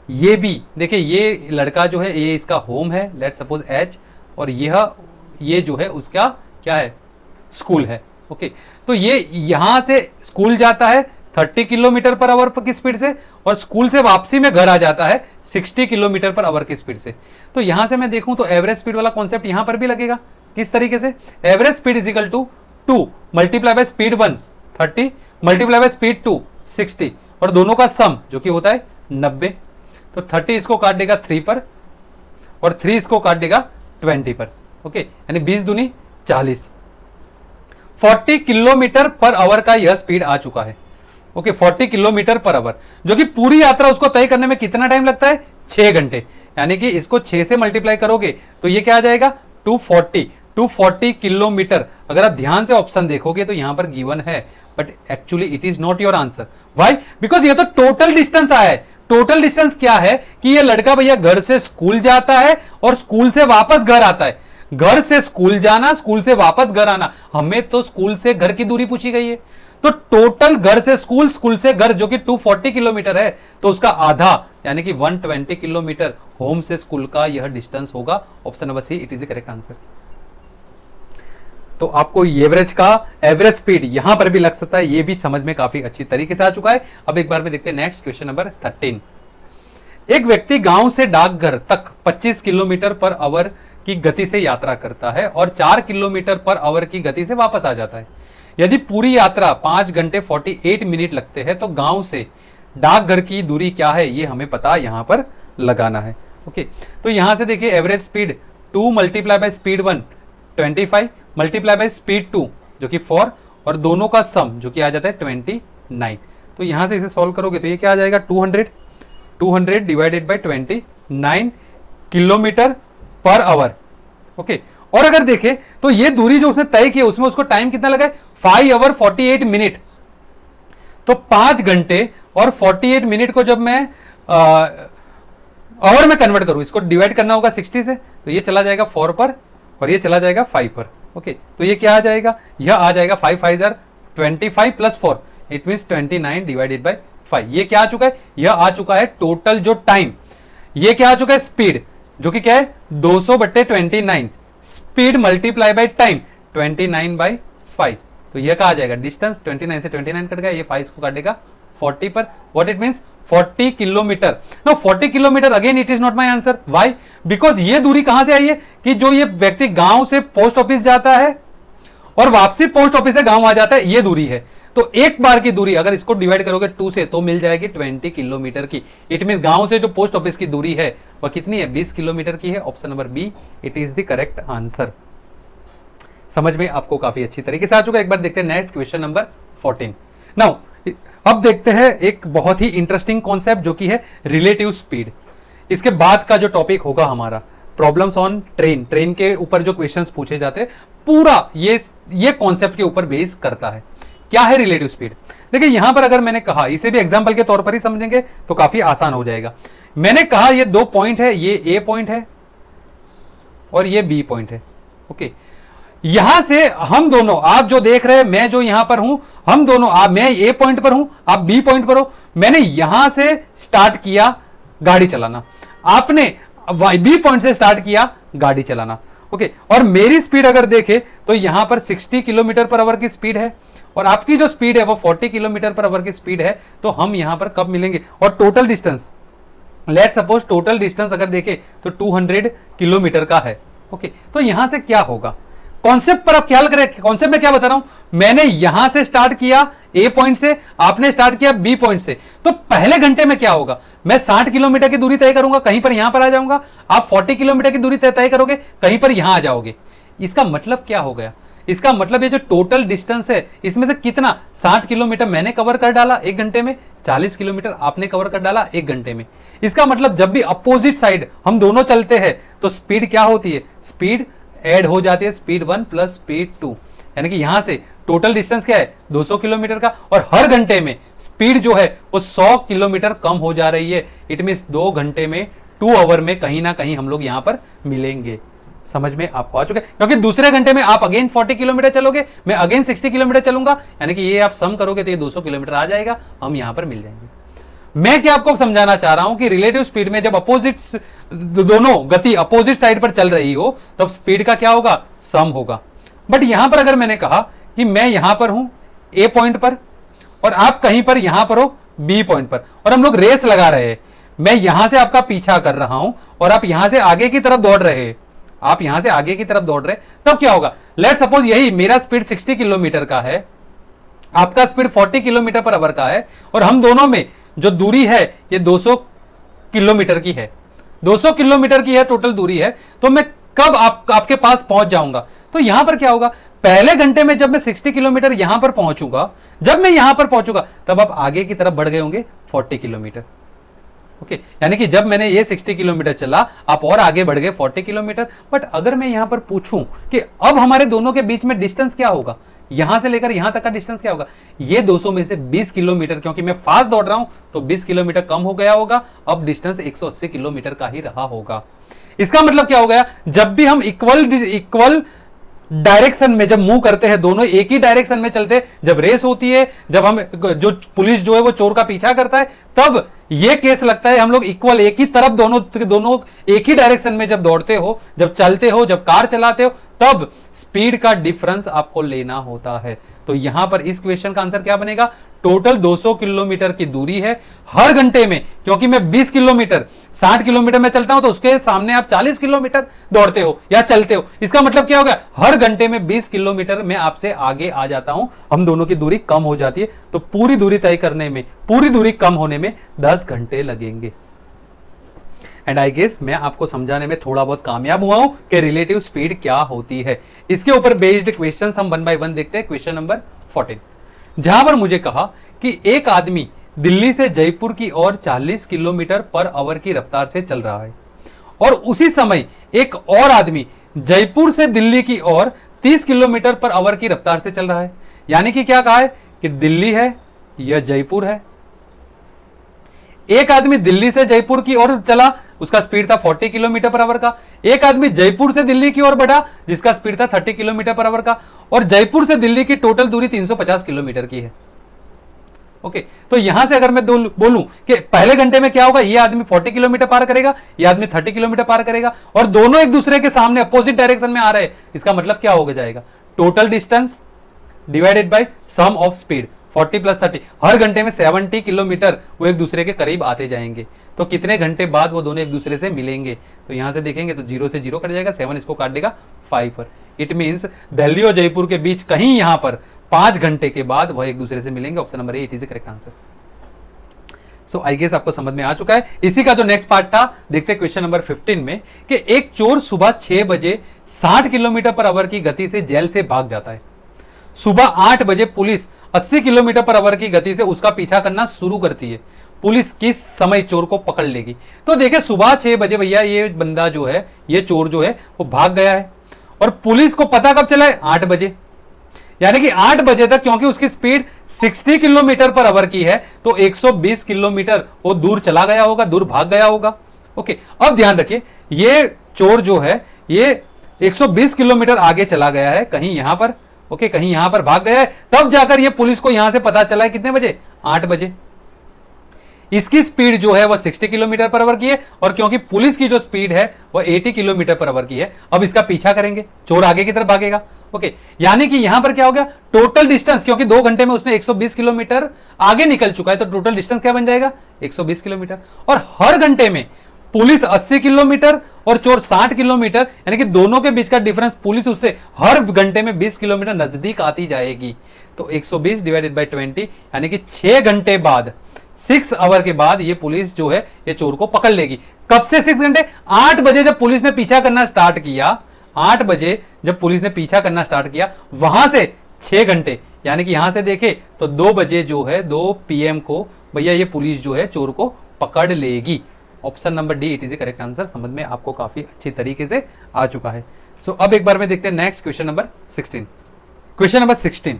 ये भी देखिए, ये लड़का जो है ये इसका होम है, लेट सपोज एच, और ये जो है उसका क्या है स्कूल है। ओके, तो ये यहां से स्कूल जाता है 30 किलोमीटर पर आवर की स्पीड से और स्कूल से वापसी में घर आ जाता है 60 किलोमीटर पर आवर की स्पीड से। तो यहां से मैं देखूं तो एवरेज स्पीड वाला कॉन्सेप्ट यहां पर भी लगेगा। किस तरीके से, average speed is equal to 2 multiply by speed 1 30 multiply by speed 2 60 और दोनों का सम जो कि होता है 90। तो 30 इसको काट देगा 3 पर और 3 इसको काट देगा 20 पर। ओके, यानी 20 दूनी 40, 40 किलोमीटर पर आवर का यह स्पीड आ चुका है। ओके, 40 किलोमीटर पर आवर, जो कि पूरी यात्रा उसको तय करने में कितना टाइम लगता है 6 घंटे, यानी कि इसको 6 से मल्टीप्लाई करोगे तो ये क्या आ जाएगा 240 किलोमीटर। अगर आप ध्यान से ऑप्शन देखोगे तो यहां पर गिवन है, but actually it is not your answer. Why? Because ये तो टोटल डिस्टेंस आया है। टोटल डिस्टेंस क्या है कि ये लड़का भैया घर से स्कूल जाता है और स्कूल से वापस घर आता है। घर से स्कूल जाना, स्कूल से वापस घर आना, हमें तो स्कूल से घर की दूरी पूछी गई है। तो टोटल घर से स्कूल, स्कूल से घर जो कि 240 किलोमीटर है, तो उसका आधा यानी कि 120 किलोमीटर होम से स्कूल का यह डिस्टेंस होगा। Option number C it is the correct answer. तो आपको एवरेज का एवरेज स्पीड यहां पर भी लग सकता है, ये भी समझ में काफी अच्छी तरीके से आ चुका है। अब एक बार में देखते हैं नेक्स्ट क्वेश्चन नंबर 13। एक व्यक्ति गांव से डाकघर तक 25 किलोमीटर पर आवर की गति से यात्रा करता है और 4 किलोमीटर पर आवर की गति से वापस आ जाता है। यदि पूरी यात्रा 5 घंटे 48 मिनट लगते हैं तो गांव से डाकघर की दूरी क्या है ये हमें पता यहां पर लगाना है। ओके, तो यहां से देखिए average speed 2 multiply by speed 1 25 multiply by speed 2 जो कि 4 और दोनों का सम जो कि आ जाता है 29। तो यहां से इसे सॉल्व करोगे तो ये क्या आ जाएगा 200 divided by 29 kilometre per our. Okay, और अगर देखें तो ये दूरी जो उसने तय की उसमें उसको टाइम कितना लगा है 5 आवर 48 मिनट। तो 5 घंटे और 48 मिनट को जब मैं आवर में कन्वर्ट करूं, इसको डिवाइड करना होगा 60 से, तो ये चला जाएगा 4 पर और ये चला जाएगा 5 पर। ओके, तो ये क्या आ जाएगा, यह आ जाएगा 5 5 25 plus 4 it mean 29 divided by 5। ये क्या आ चुका है, यह आ चुका है टोटल जो टाइम। ये क्या आ चुका है स्पीड जो कि क्या है 200/29 speed multiply by time 29 by 5। तो यह क्या आ जाएगा डिस्टेंस 29 से 29 कट गया, ये 5 को काटेगा 40 पर। What it means 40 kilometre. No 40 kilometre again it is not my answer. Why? Because ये दूरी कहां से आई है कि जो ये व्यक्ति गांव से पोस्ट ऑफिस जाता है और वापसी पोस्ट ऑफिस से गांव आ जाता है, ये दूरी है। तो एक बार की दूरी अगर इसको डिवाइड करोगे 2 से तो मिल जाएगी 20 किलोमीटर की। इट मीन गांव से जो पोस्ट ऑफिस की दूरी है वह कितनी है, 20 किलोमीटर की है। Option number B it is the correct answer. समझ में आपको काफी अच्छी तरीके से आ चुका है। एक बार देखते हैं नेक्स्ट क्वेश्चन नंबर 14। नाउ अब देखते हैं एक बहुत ही इंटरेस्टिंग कॉन्सेप्ट जो कि है रिलेटिव स्पीड। इसके बाद का जो टॉपिक होगा हमारा प्रॉब्लम्स ऑन ट्रेन, ट्रेन के ऊपर जो क्वेश्चंस पूछे जाते हैं पूरा ये कॉन्सेप्ट के ऊपर बेस करता है। क्या है रिलेटिव स्पीड? देखिए यहां पर अगर मैंने कहा, इसे भी एग्जांपल के तौर पर ही समझेंगे तो काफी आसान हो जाएगा। मैंने कहा ये 2 पॉइंट है, ये ए पॉइंट है और ये बी पॉइंट है। ओके, यहां से हम दोनों, आप जो देख रहे हैं, मैं जो यहां पर हूं, हम दोनों, मैं ए पॉइंट पर हूं, आप बी पॉइंट पर हो। मैंने यहां से स्टार्ट किया गाड़ी चलाना, आपने बी पॉइंट से स्टार्ट किया गाड़ी चलाना। ओके, और मेरी स्पीड अगर देखे तो यहां पर 60 किलोमीटर पर आवर की स्पीड है और आपकी जो स्पीड है वो 40 किलोमीटर पर आवर की स्पीड है। तो हम यहां पर कब मिलेंगे? और total distance, let's suppose total distance अगर देखें तो 200 किलोमीटर का है। ओके, तो यहां से क्या होगा? कॉन्सेप्ट पर आप ख्याल करें, कॉन्सेप्ट में क्या बता रहा हूं, मैंने यहां से स्टार्ट किया ए पॉइंट से, आपने स्टार्ट किया बी पॉइंट से। तो पहले घंटे में क्या होगा, मैं 60 किलोमीटर की दूरी तय करूंगा, कहीं पर यहां पर आ जाऊंगा। आप 40 किलोमीटर की दूरी तय करोगे, कहीं पर यहां आ जाओगे। इसका मतलब क्या हो गया? इसका मतलब ये जो टोटल डिस्टेंस है इसमें से कितना, 60 किलोमीटर मैंने कवर कर डाला 1 घंटे में, 40 किलोमीटर आपने कवर कर डाला 1 घंटे में। इसका मतलब जब भी अपोजिट साइड हम दोनों चलते हैं तो स्पीड क्या होती है, स्पीड ऐड हो जाती है, स्पीड 1 प्लस स्पीड 2। यानी कि यहां से टोटल डिस्टेंस क्या है, 200 किलोमीटर का, और हर घंटे में स्पीड जो है वो 100 किलोमीटर कम हो जा रही है। इट मींस 2 घंटे में, 2 आवर में कहीं ना कहीं हम लोग यहां पर मिलेंगे। समझ में आपको आ चुके? क्योंकि दूसरे घंटे में आप अगेन 40 किलोमीटर चलोगे, मैं अगेन 60 किलोमीटर चलूंगा, यानी कि ये आप सम करोगे तो ये 200 किलोमीटर आ जाएगा, हम यहां पर मिल जाएंगे। मैं क्या आपको समझाना चाह रहा हूं कि रिलेटिव स्पीड में जब अपोजिट, दोनों गति अपोजिट साइड पर चल रही हो तब स्पीड का क्या होगा, सम होगा। बट यहां पर अगर मैंने कहा कि मैं यहां पर हूं ए पॉइंट पर और आप कहीं पर यहां पर हो बी पॉइंट पर, और हम लोग रेस लगा रहे हैं, मैं यहां से आपका पीछा कर रहा हूं और आप यहां से आगे की तरफ दौड़ रहे हैं, आप यहां से आगे की तरफ दौड़ रहे हैं, तब क्या होगा, लेट सपोज यही मेरा स्पीड 60 किलोमीटर का है, आपका स्पीड 40 किलोमीटर पर आवर का है, और हम दोनों में जो दूरी है ये 200 किलोमीटर की है, 200 किलोमीटर की है टोटल दूरी है। तो मैं कब आपके पास पहुंच जाऊंगा? तो यहां पर क्या होगा, पहले घंटे में जब मैं 60 किलोमीटर यहां पर पहुंचूंगा, जब मैं यहां पर पहुंचूंगा तब आप आगे की तरफ बढ़ गए होंगे 40 किलोमीटर। ओके, यानी कि जब मैंने ये 60 किलोमीटर चला, आप और आगे बढ़ गए 40 किलोमीटर। बट अगर मैं यहां पर पूछूं कि अब हमारे दोनों के बीच में डिस्टेंस क्या होगा, यहां से लेकर यहां तक का डिस्टेंस क्या होगा, ये 200 में से 20 किलोमीटर, क्योंकि मैं फास्ट दौड़ रहा हूं तो 20 किलोमीटर कम हो गया होगा, अब डिस्टेंस 180 किलोमीटर का ही रहा होगा। इसका मतलब क्या हो गया, जब भी हम इक्वल डायरेक्शन में जब मूव करते हैं, दोनों एक ही डायरेक्शन में चलते हैं, जब रेस होती है, जब हम जो पुलिस जो है वो चोर का पीछा करता है, तब ये केस लगता है हम लोग इक्वल एक ही तरफ दोनों एक ही डायरेक्शन में जब दौड़ते हो, जब चलते हो, जब कार चलाते हो, तब स्पीड का डिफरेंस आपको लेना होता है। तो यहां पर इस क्वेश्चन का आंसर क्या बनेगा, टोटल 200 किलोमीटर की दूरी है हर घंटे में, क्योंकि मैं 20 किलोमीटर 60 किलोमीटर में चलता हूं तो उसके सामने आप 40 किलोमीटर दौड़ते हो या चलते हो। इसका मतलब क्या होगा, हर घंटे में 20 किलोमीटर में आपसे आगे आ जाता हूं, हम दोनों की दूरी कम हो जाती है। तो पूरी दूरी तय करने में, पूरी दूरी कम होने में 10 घंटे लगेंगे। एंड आई गेस मैं आपको समझाने में थोड़ा बहुत कामयाब हुआ हूं कि रिलेटिव स्पीड क्या होती है। इसके ऊपर बेस्ड क्वेश्चंस हम 1 बाय 1 देखते हैं। क्वेश्चन नंबर 14, जहां पर मुझे कहा कि एक आदमी दिल्ली से जयपुर की ओर 40 किलोमीटर पर आवर की रफ्तार से चल रहा है और उसी समय एक और आदमी जयपुर से दिल्ली की ओर 30 किलोमीटर पर आवर की रफ्तार से चल रहा है। यानी कि क्या कहा है कि दिल्ली है, यह जयपुर है। एक आदमी दिल्ली से जयपुर की ओर चला, उसका स्पीड था 40 किलोमीटर पर आवर का। एक आदमी जयपुर से दिल्ली की ओर बढ़ा, जिसका स्पीड था 30 किलोमीटर पर आवर का, और जयपुर से दिल्ली की टोटल दूरी 350 किलोमीटर की है। ओके, तो यहां से अगर मैं बोलूं कि पहले घंटे में क्या होगा, ये आदमी 40 किलोमीटर पार करेगा, ये आदमी 30 किलोमीटर पार करेगा, और दोनों एक दूसरे के सामने अपोजिट डायरेक्शन में आ रहे हैं। इसका मतलब क्या हो जाएगा, total distance divided by sum of speed, 40 plus 30, हर घंटे में 70 किलोमीटर वो एक दूसरे के करीब आते जाएंगे। तो कितने घंटे बाद वो दोनों एक दूसरे से मिलेंगे, तो यहां से देखेंगे तो 0 से 0 कट जाएगा, 7 इसको काट देगा 5 पर। इट मीन्स दिल्ली और जयपुर के बीच कहीं यहां पर 5 घंटे के बाद वह एक दूसरे से मिलेंगे। Option number A it is the correct answer. So I guess आपको समझ में आ चुका है। इसी का जो नेक्स्ट पार्ट था, देखते हैं क्वेश्चन नंबर 15 में कि एक चोर सुबह 6 बजे 60 किलोमीटर पर आवर की गति से जेल से भाग जाता है। सुबह 8 बजे पुलिस 80 किलोमीटर पर आवर की गति से उसका पीछा करना शुरू करती है। पुलिस किस समय चोर को पकड़ लेगी? तो देखिए सुबह 6 बजे भैया ये बंदा जो है, ये चोर जो है वो भाग गया है और पुलिस को पता कब चला है? 8 बजे, यानी कि 8 बजे तक, क्योंकि उसकी स्पीड 60 किलोमीटर पर आवर की है तो 120 किलोमीटर वो दूर चला गया होगा, दूर भाग गया होगा। ओके, अब ध्यान रखिए ये चोर जो है ये 120 किलोमीटर आगे चला गया है कहीं यहां पर, ओके, कहीं यहां पर भाग गया है, तब जाकर ये पुलिस को यहां से पता चला है कितने बजे? 8 बजे। इसकी स्पीड जो है वह 60 किलोमीटर पर आवर की है और क्योंकि पुलिस की जो स्पीड है वह 80 किलोमीटर पर आवर की है, अब इसका पीछा करेंगे, चोर आगे की तरफ भागेगा। ओके, यानी कि यहां पर क्या हो गया? टोटल डिस्टेंस, क्योंकि 2 घंटे में उसने 120 किलोमीटर आगे निकल चुका है, तो टोटल डिस्टेंस क्या बन जाएगा? 120 किलोमीटर। और हर घंटे में पुलिस 80 किलोमीटर और चोर 60 किलोमीटर, यानी कि दोनों के बीच का डिफरेंस, पुलिस उससे हर घंटे में 20 किलोमीटर नजदीक आती जाएगी। तो 120 डिवाइडेड बाई 20, यानी कि 6 घंटे बाद, 6 आवर के बाद ये पुलिस जो है ये चोर को पकड़ लेगी। कब से 6 घंटे? 8 बजे जब पुलिस ने पीछा करना स्टार्ट किया, 8 बजे जब पुलिस ने पीछा करना स्टार्ट किया, वहां से 6 घंटे, यानी कि यहां से देखे तो 2 बजे जो है 2 PM को भैया ये पुलिस जो है चोर को पकड़ लेगी। Option number D it is the correct answer. समझ में आपको काफी अच्छी तरीके से आ चुका है। सो अब एक बार में देखते हैं next question number 16। Question number 16,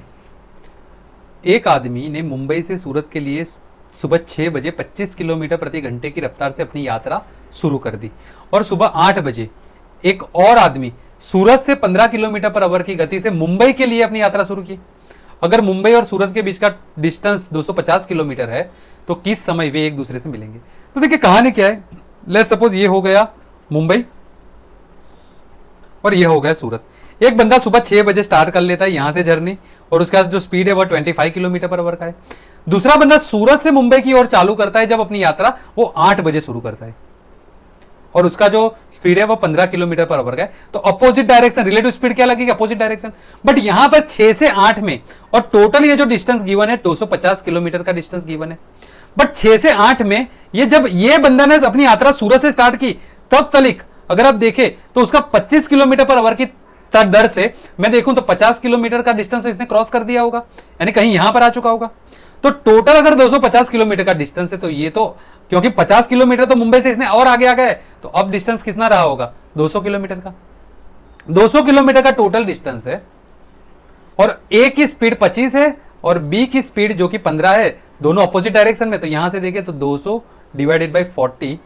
एक आदमी ने मुंबई से सूरत के लिए सुबह 6 बजे 25 किलोमीटर प्रति घंटे की रफ्तार से अपनी यात्रा शुरू कर दी और सुबह 8 बजे एक और आदमी सूरत से 15 किलोमीटर पर आवर की गति से मुंबई के लिए अपनी यात्रा शुरू की। अगर मुंबई और सूरत के बीच का डिस्टेंस 250 किलोमीटर है तो किस समय वे एक दूसरे से मिलेंगे? तो देखिए कहानी क्या है, लेट्स सपोज ये हो गया मुंबई और ये हो गया सूरत। एक बंदा सुबह 6 बजे स्टार्ट कर लेता है यहां से जर्नी और उसका जो स्पीड है वो 25 किलोमीटर पर आवर का है। दूसरा बंदा सूरत से मुंबई की ओर चालू करता है जब अपनी यात्रा वो 8 बजे शुरू करता है और उसका जो स्पीड है वो 15 किलोमीटर पर आवर का है। तो अपोजिट डायरेक्शन, रिलेटिव स्पीड क्या लगेगी? Opposite direction. बट यहां पर 6 से 8 में और टोटल ये जो डिस्टेंस गिवन है 250 किलोमीटर का डिस्टेंस गिवन है। बट 6 से 8 में ये जब ये बंदा ने अपनी यात्रा सूरत से स्टार्ट की तब तलिक अगर आप देखें तो उसका 25 किलोमीटर पर आवर की दर से मैं देखूं तो 50 किलोमीटर का डिस्टेंस इसने क्रॉस कर दिया होगा, यानी कहीं यहां पर आ चुका होगा। तो टोटल अगर 250 किलोमीटर का डिस्टेंस है तो ये तो, क्योंकि 50 किलोमीटर तो मुंबई से इसने और आगे आ गया है, तो अब डिस्टेंस कितना रहा होगा? 200 किलोमीटर का। 200 किलोमीटर का टोटल डिस्टेंस है और ए की स्पीड 25 है और बी की स्पीड जो कि 15 है, दोनों अपोजिट डायरेक्शन में। तो यहां से देखें तो 200 डिवाइडेड बाई 40,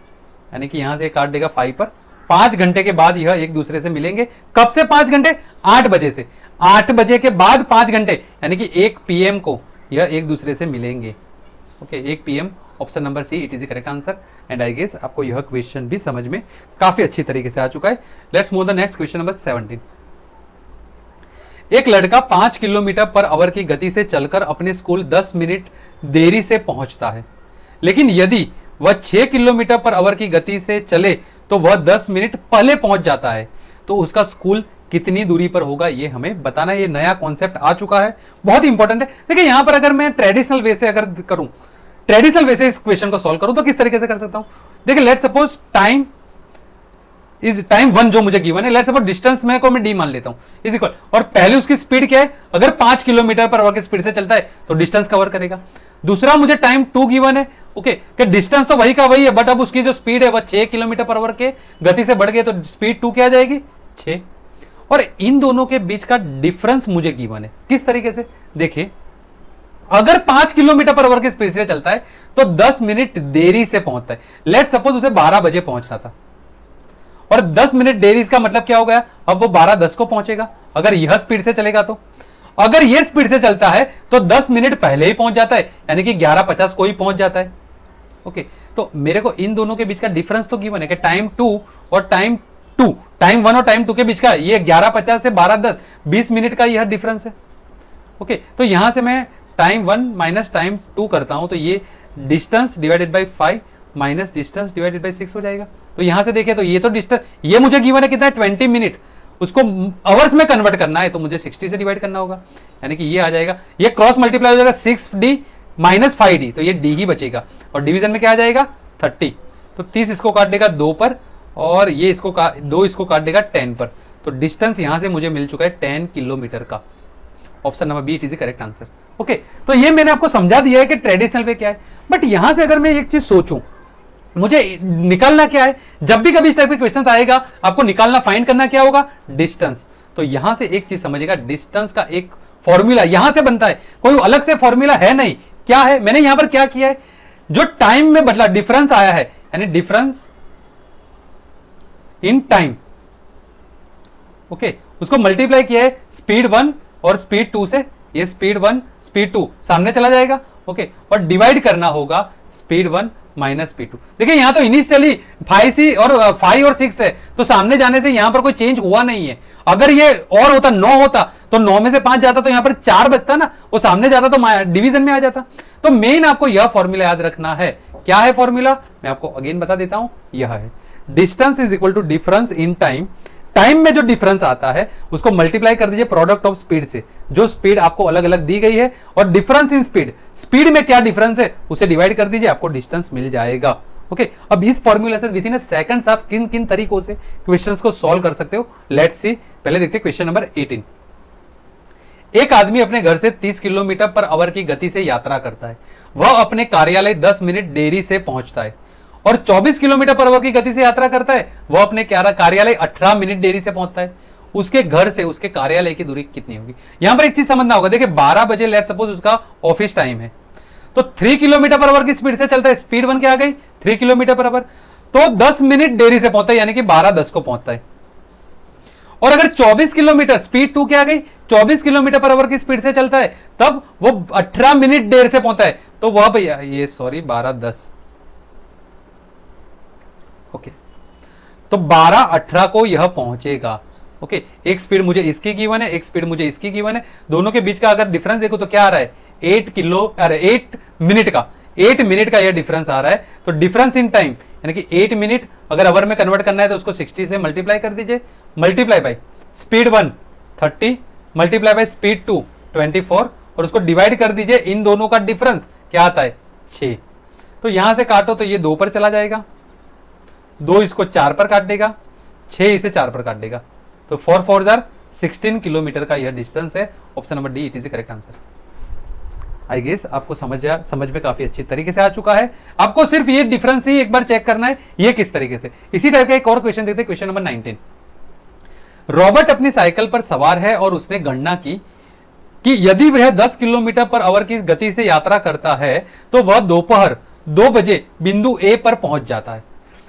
यानी कि यहां से काट देगा 5 पर। 5 घंटे के बाद यह एक दूसरे से मिलेंगे। कब से 5 घंटे? 8 बजे से। 8 बजे के बाद 5 घंटे, यानी कि 1 PM को यह एक दूसरे से मिलेंगे। Okay, 1 PM। Option number C it is the correct answer. And I guess आपको यह क्वेश्चन भी समझ में काफी अच्छी तरीके से आ चुका है। Let's move the next question number 17। एक लड़का 5 किलोमीटर पर आवर की गति से चलकर अपने स्कूल 10 मिनट देरी से पहुंचता है, लेकिन यदि वह 6 किलोमीटर पर आवर की गति से चले तो वह 10 मिनट पहले पहुंच जाता है, तो उसका स्कूल कितनी दूरी पर होगा? ये हमें बताना। ये नया कॉन्सेप्ट आ चुका है, बहुत इंपॉर्टेंट है। देखिए यहां पर अगर मैं ट्रेडिशनल वे से अगर करूं, ट्रेडिशनल वे से इस क्वेश्चन को सॉल्व करूं तो किस तरीके से कर सकता हूं? देखिए लेट्स सपोज टाइम 1 जो मुझे गिवन है, लेट्स सपोज डिस्टेंस में को मैं डी मान लेता हूं इज इक्वल, और पहले उसकी स्पीड क्या है? अगर 5 किलोमीटर पर आवर की स्पीड से चलता है तो डिस्टेंस कवर करेगा। दूसरा मुझे टाइम 2 गिवन है, ओके, कि डिस्टेंस तो वही का वही है बट अब उसकी जो स्पीड है वह 6 किलोमीटर पर आवर के गति से बढ़ गई, तो स्पीड 2 क्या आ जाएगी? 6। और इन दोनों के बीच का डिफरेंस मुझे गिवन है। किस तरीके से? देखिए अगर 5 किलोमीटर पर आवर की स्पीड से चलता है तो 10 मिनट देरी से पहुंचता है। लेट सपोज उसे 12 बजे पहुंचना था और 10 मिनट देरी, इसका मतलब क्या हो गया? अब वो 12:10 को पहुंचेगा अगर यह स्पीड से चलेगा। तो अगर यह स्पीड से चलता है तो 10 मिनट पहले ही पहुंच जाता है, यानी कि 11:50 को ही पहुंच जाता है। ओके, तो मेरे को इन दोनों के बीच का डिफरेंस तो गिवन है कि टाइम 2 और टाइम 1 और टाइम 2 के बीच का ये 11:50 से 12:10 20 मिनट का यह डिफरेंस है। ओके, तो यहां से मैं टाइम 1 माइनस टाइम 2 करता हूं तो ये distance divided by 5 minus distance divided by 6 हो जाएगा। तो यहां से देखें तो ये तो डिस्टेंस ये मुझे गिवन है कितना है? 20 मिनट उसको आवर्स में कन्वर्ट करना है तो मुझे 60 से डिवाइड करना होगा, यानी कि ये आ जाएगा, ये क्रॉस मल्टीप्लाई हो जाएगा 6d माइनस 5d, तो ये d ही बचेगा और डिवीजन में क्या आ जाएगा 30, तो 30 इसको काट देगा 2 पर और ये इसको 2 इसको काट देगा 10 पर, तो डिस्टेंस यहां से मुझे मिल चुका है 10 किलोमीटर का। Option number B it is the correct answer. Okay, तो ये मैंने आपको समझा दिया है कि ट्रेडिशनल वे क्या है, बट यहां से अगर मैं एक चीज सोचूं, मुझे निकालना क्या है, जब भी कभी इस टाइप के क्वेश्चन आएगा आपको निकालना, फाइंड करना क्या होगा, डिस्टेंस। तो यहां से एक चीज समझिएगा, डिस्टेंस का एक फॉर्मूला यहां से बनता है, कोई अलग से फॉर्मूला है नहीं। क्या है, मैंने यहां पर क्या किया है, जो टाइम में बदला डिफरेंस आया है, यानी डिफरेंस इन टाइम, ओके, उसको मल्टीप्लाई किया है स्पीड 1 और स्पीड 2 से, ये स्पीड 1 स्पीड 2 सामने चला जाएगा, ओके, और डिवाइड करना होगा स्पीड 1 माइनस स्पीड 2। देखिए यहां तो इनिशियली 5 और 6 है, तो सामने जाने से यहां पर कोई चेंज हुआ नहीं है। अगर ये और होता 9 होता तो 9 में से 5 जाता तो यहां पर 4 बचता ना, वो सामने जाता तो डिवीजन में आ जाता। तो मेन आपको यह फॉर्मूला याद रखना है। क्या है फॉर्मूला, मैं आपको अगेन बता देता हूं, यह है distance is equal to difference in time. Time में जो डिफरेंस आता है उसको मल्टीप्लाई कर दीजिए प्रोडक्ट ऑफ स्पीड से, जो स्पीड आपको अलग अलग दी गई है, और डिफरेंस इन स्पीड, स्पीड में क्या डिफरेंस है उसे डिवाइड कर दीजिए, आपको डिस्टेंस मिल जाएगा। ओके, अब इस फॉर्मूला से विद इन सेकंड्स आप किन किन तरीकों से क्वेश्चंस को सॉल्व कर सकते हो, लेट्स सी। पहले देखते हैं क्वेश्चन नंबर 18। एक आदमी अपने घर से 30 किलोमीटर पर आवर की गति से यात्रा करता है। वह अपने कार्यालय 10 मिनट देरी से पहुंचता है, और 24 किलोमीटर पर आवर की गति से यात्रा करता है, वह अपने कार्यालय 18 मिनट देरी से पहुंचता है। उसके घर से उसके कार्यालय की दूरी कितनी होगी। यहां पर एक चीज समझना होगा, देखिए 12 बजे लेट सपोज उसका ऑफिस टाइम है, तो 3 किलोमीटर पर आवर की स्पीड से चलता है, स्पीड 1 क्या आ गई 3 किलोमीटर पर आवर, तो 10 मिनट देरी से पहुंचता है, यानी कि 12:10 को पहुंचता है। और अगर 24 किलोमीटर स्पीड 2 क्या आ गई 24 किलोमीटर पर आवर की स्पीड से चलता है, तब वो 18 मिनट देर से पहुंचता है, तो वह भैया ये सॉरी 12:10, ओके, तो 12:18 को यह पहुंचेगा। ओके, एक स्पीड मुझे इसकी गिवन है, एक स्पीड मुझे इसकी गिवन है, दोनों के बीच का अगर डिफरेंस देखो तो क्या आ रहा है 8 मिनट का यह डिफरेंस आ रहा है। तो डिफरेंस इन टाइम यानी कि 8 मिनट अगर आवर में कन्वर्ट करना है तो उसको 60 से मल्टीप्लाई कर दीजिए, multiply by speed 1 30 multiply by speed 2 24 और उसको डिवाइड कर दीजिए, इन दोनों का डिफरेंस क्या आता है 6। तो यहां से काटो तो ये 2 पर चला जाएगा, 2 इसको 4 पर काट देगा, 6 इसे 4 पर काट देगा, तो 4 4 16 किलोमीटर का यह डिस्टेंस है। Option number D it is the correct answer. I guess आपको समझ में काफी अच्छी तरीके से आ चुका है। आपको सिर्फ ये डिफरेंस ही एक बार चेक करना है ये किस तरीके से। इसी टाइप का एक और क्वेश्चन देखते हैं, क्वेश्चन नंबर 19। रॉबर्ट अपनी साइकिल पर सवार है और उसने गणना की कि यदि वह 10 किलोमीटर पर आवर की गति से यात्रा करता है तो वह दोपहर 2 बजे बिंदु ए पर पहुंच जाता है।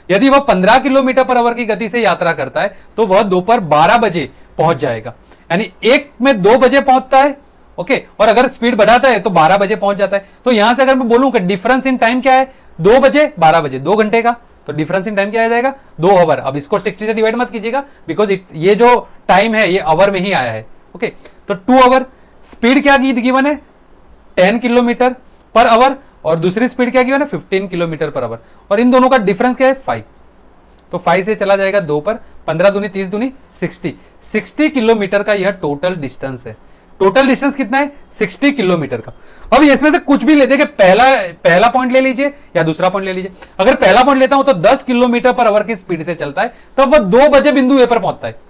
यदि वह 15 किलोमीटर पर आवर की गति से यात्रा करता है तो वह दोपहर 12 बजे पहुंच जाएगा, यानी एक में 2 बजे पहुंचता है, ओके, और अगर स्पीड बढ़ाता है तो 12 बजे पहुंच जाता है। तो यहां से अगर मैं बोलूं कि डिफरेंस इन टाइम क्या है 2 बजे 12 बजे 2 घंटे का, तो डिफरेंस इन टाइम क्या आ जाएगा 2 आवर। अब इसको 60 से डिवाइड मत कीजिएगा बिकॉज ये जो टाइम है ये आवर में ही आया है, ओके, तो 2 आवर। स्पीड क्या गिवन है 10 किलोमीटर पर आवर और दूसरी स्पीड क्या गिवन है 15 किलोमीटर पर आवर, और इन दोनों का डिफरेंस क्या है 5, तो 5 से चला जाएगा 2 पर, 15 दूनी 30 दूनी 60 किलोमीटर का यह टोटल डिस्टेंस है। टोटल डिस्टेंस कितना है 60 किलोमीटर का। अब इसमें से कुछ भी ले देखिए, पहला पॉइंट ले लीजिए या दूसरा पॉइंट ले लीजिए। अगर पहला पॉइंट लेता हूं तो 10 किलोमीटर पर आवर की स्पीड से चलता है, तब वह 2 बजे बिंदु ए पर पहुंचता है।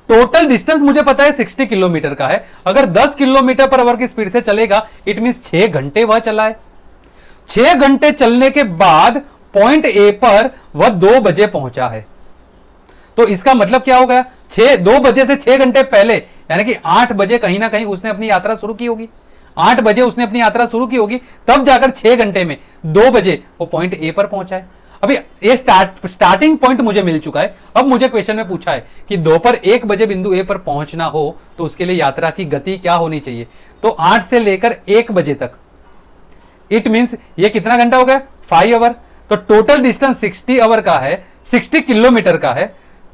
टोटल डिस्टेंस मुझे पता है 60 किलोमीटर का है, अगर 10 किलोमीटर पर आवर की स्पीड से चलेगा इट मीन 6 घंटे वह चला है। 6 घंटे चलने के बाद पॉइंट ए पर वह 2 बजे पहुंचा है, तो इसका मतलब क्या हो गया 2 बजे से 6 घंटे पहले यानी कि 8 बजे कहीं ना कहीं उसने अपनी यात्रा शुरू की होगी। 8 बजे उसने अपनी यात्रा शुरू की होगी, तब जाकर 6 घंटे में 2 बजे वो पॉइंट ए पर पहुंचा है। अभी ये स्टार्टिंग पॉइंट मुझे मिल चुका है। अब मुझे क्वेश्चन में पूछा है कि दोपहर 1 बजे बिंदु ए पर पहुंचना हो तो उसके लिए यात्रा की गति क्या होनी चाहिए, तो 8 से लेकर 1 बजे तक, इट मींस ये कितना घंटा हो गया 5 आवर। तो टोटल डिस्टेंस 60 आवर का है, 60 किलोमीटर का है,